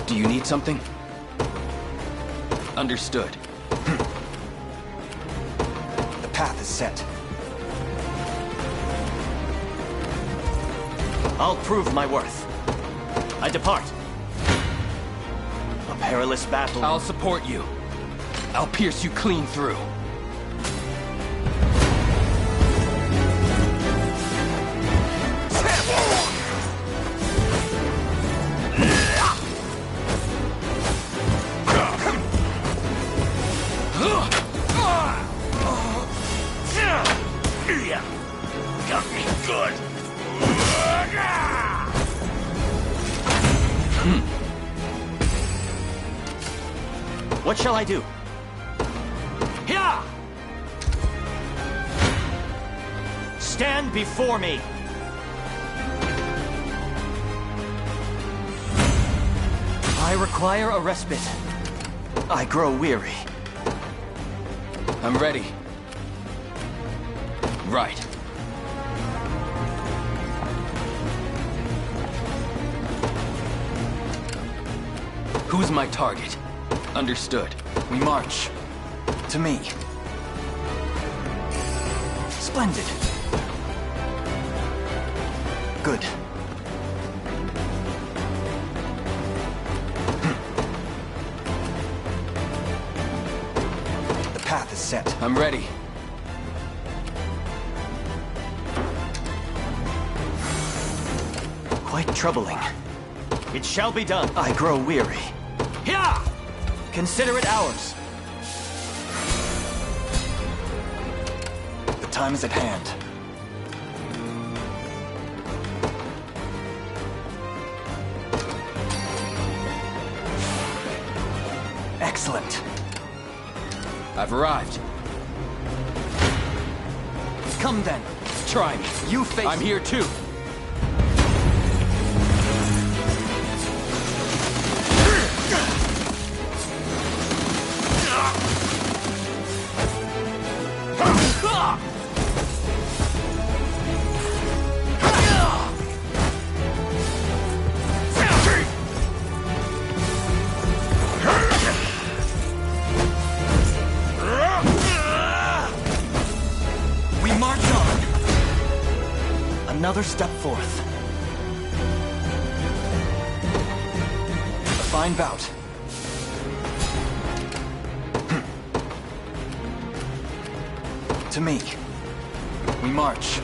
Do you need something? Understood. The path is set. I'll prove my worth. I depart. A perilous battle. I'll support you. I'll pierce you clean through. Got me good. What shall I do? Here! Stand before me! I require a respite. I grow weary. I'm ready. Right. Who's my target? Understood. We march. To me. Splendid. Good. The path is set. I'm ready. Quite troubling. It shall be done. I grow weary. Here! Consider it ours. The time is at hand. Excellent. I've arrived. Come then. Try me. You face I'm here too. Another step forth. A fine bout. To me. We march.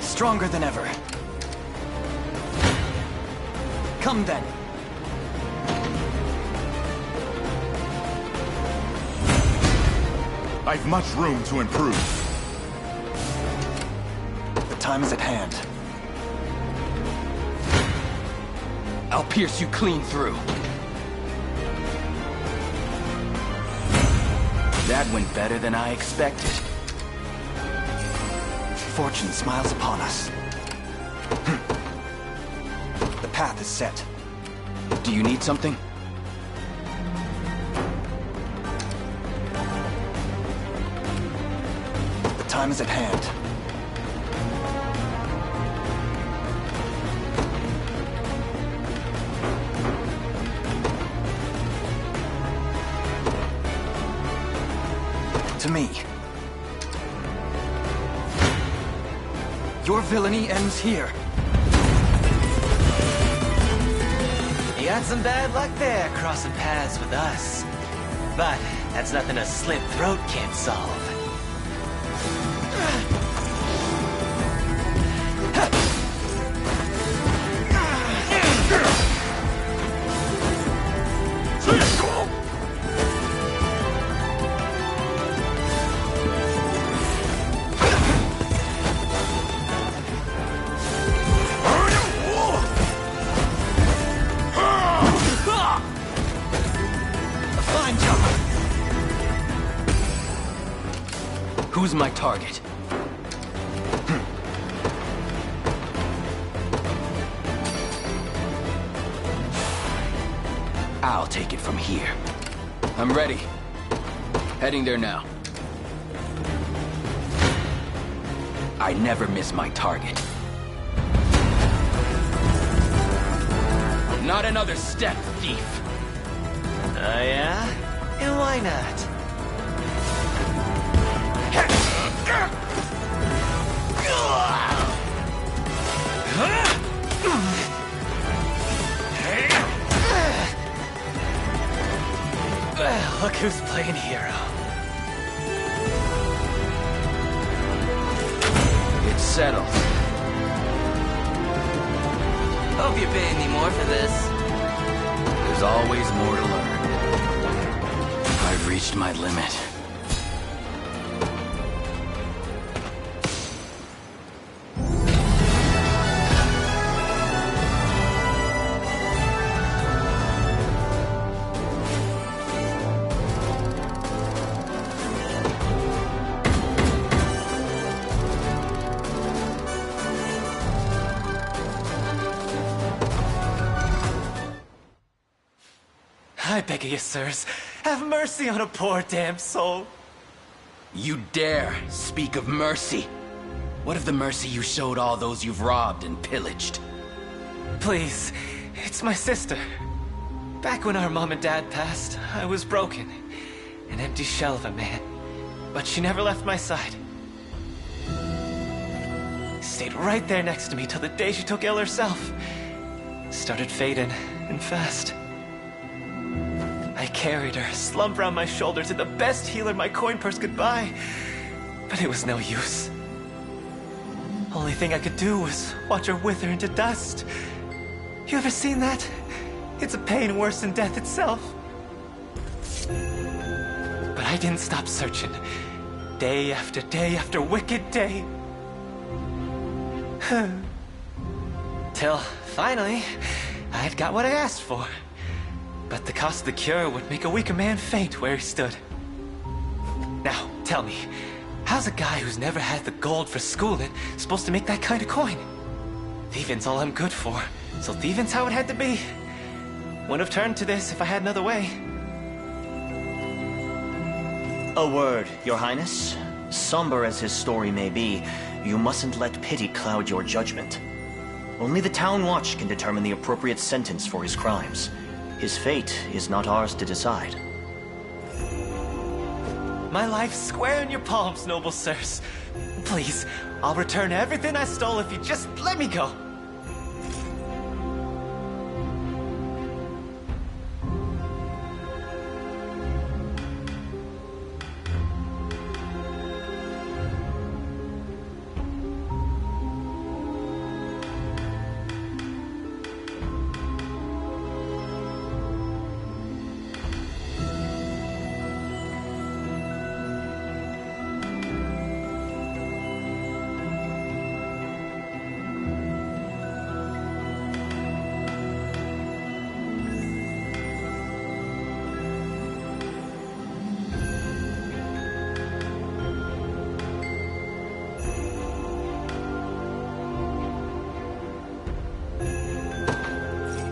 Stronger than ever. Come then. I've much room to improve. The time is at hand. I'll pierce you clean through. That went better than I expected. Fortune smiles upon us. The path is set. Do you need something? Time is at hand. to me. Your villainy ends here. You had some bad luck there, crossing paths with us. But that's nothing a slit throat can't solve. Who's my target? I'll take it from here. I'm ready. Heading there now. I never miss my target. Not another step, thief. Oh yeah? And why not? Well, look who's playing hero. It's settled. Hope you're paying me more for this. There's always more to learn. I've reached my limit. I beg of you, sirs, have mercy on a poor damn soul. You dare speak of mercy? What of the mercy you showed all those you've robbed and pillaged? Please, it's my sister. Back when our mom and dad passed, I was broken. An empty shell of a man. But she never left my side. Stayed right there next to me till the day she took ill herself. Started fading, and fast. I carried her, slump around my shoulder, to the best healer my coin purse could buy. But it was no use. Only thing I could do was watch her wither into dust. You ever seen that? It's a pain worse than death itself. But I didn't stop searching. Day after wicked day. Till, finally, I'd got what I asked for. But the cost of the cure would make a weaker man faint where he stood. Now, tell me, how's a guy who's never had the gold for schooling supposed to make that kind of coin? Thieving's all I'm good for, so thieving's how it had to be. Wouldn't have turned to this if I had another way. A word, Your Highness. Somber as his story may be, you mustn't let pity cloud your judgment. Only the Town Watch can determine the appropriate sentence for his crimes. His fate is not ours to decide. My life's square in your palms, noble sirs. Please, I'll return everything I stole if you just let me go.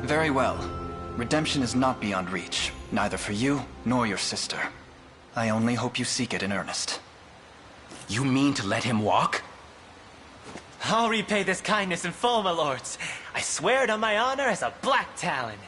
Very well. Redemption is not beyond reach, neither for you nor your sister. I only hope you seek it in earnest. You mean to let him walk? I'll repay this kindness in full, my lords. I swear it on my honor as a Black Talon.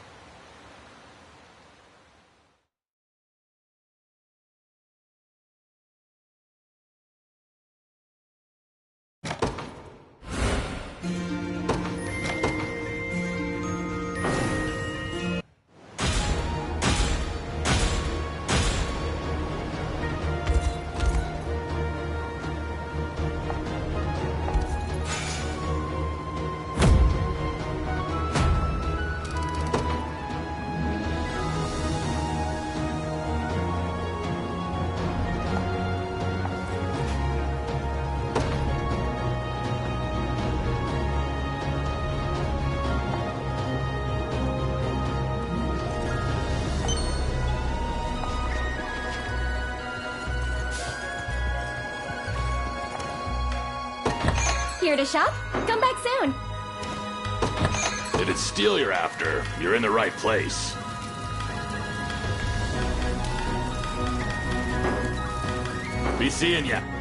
here to shop. Come back soon. If it's steel you're after, you're in the right place. Be seeing ya.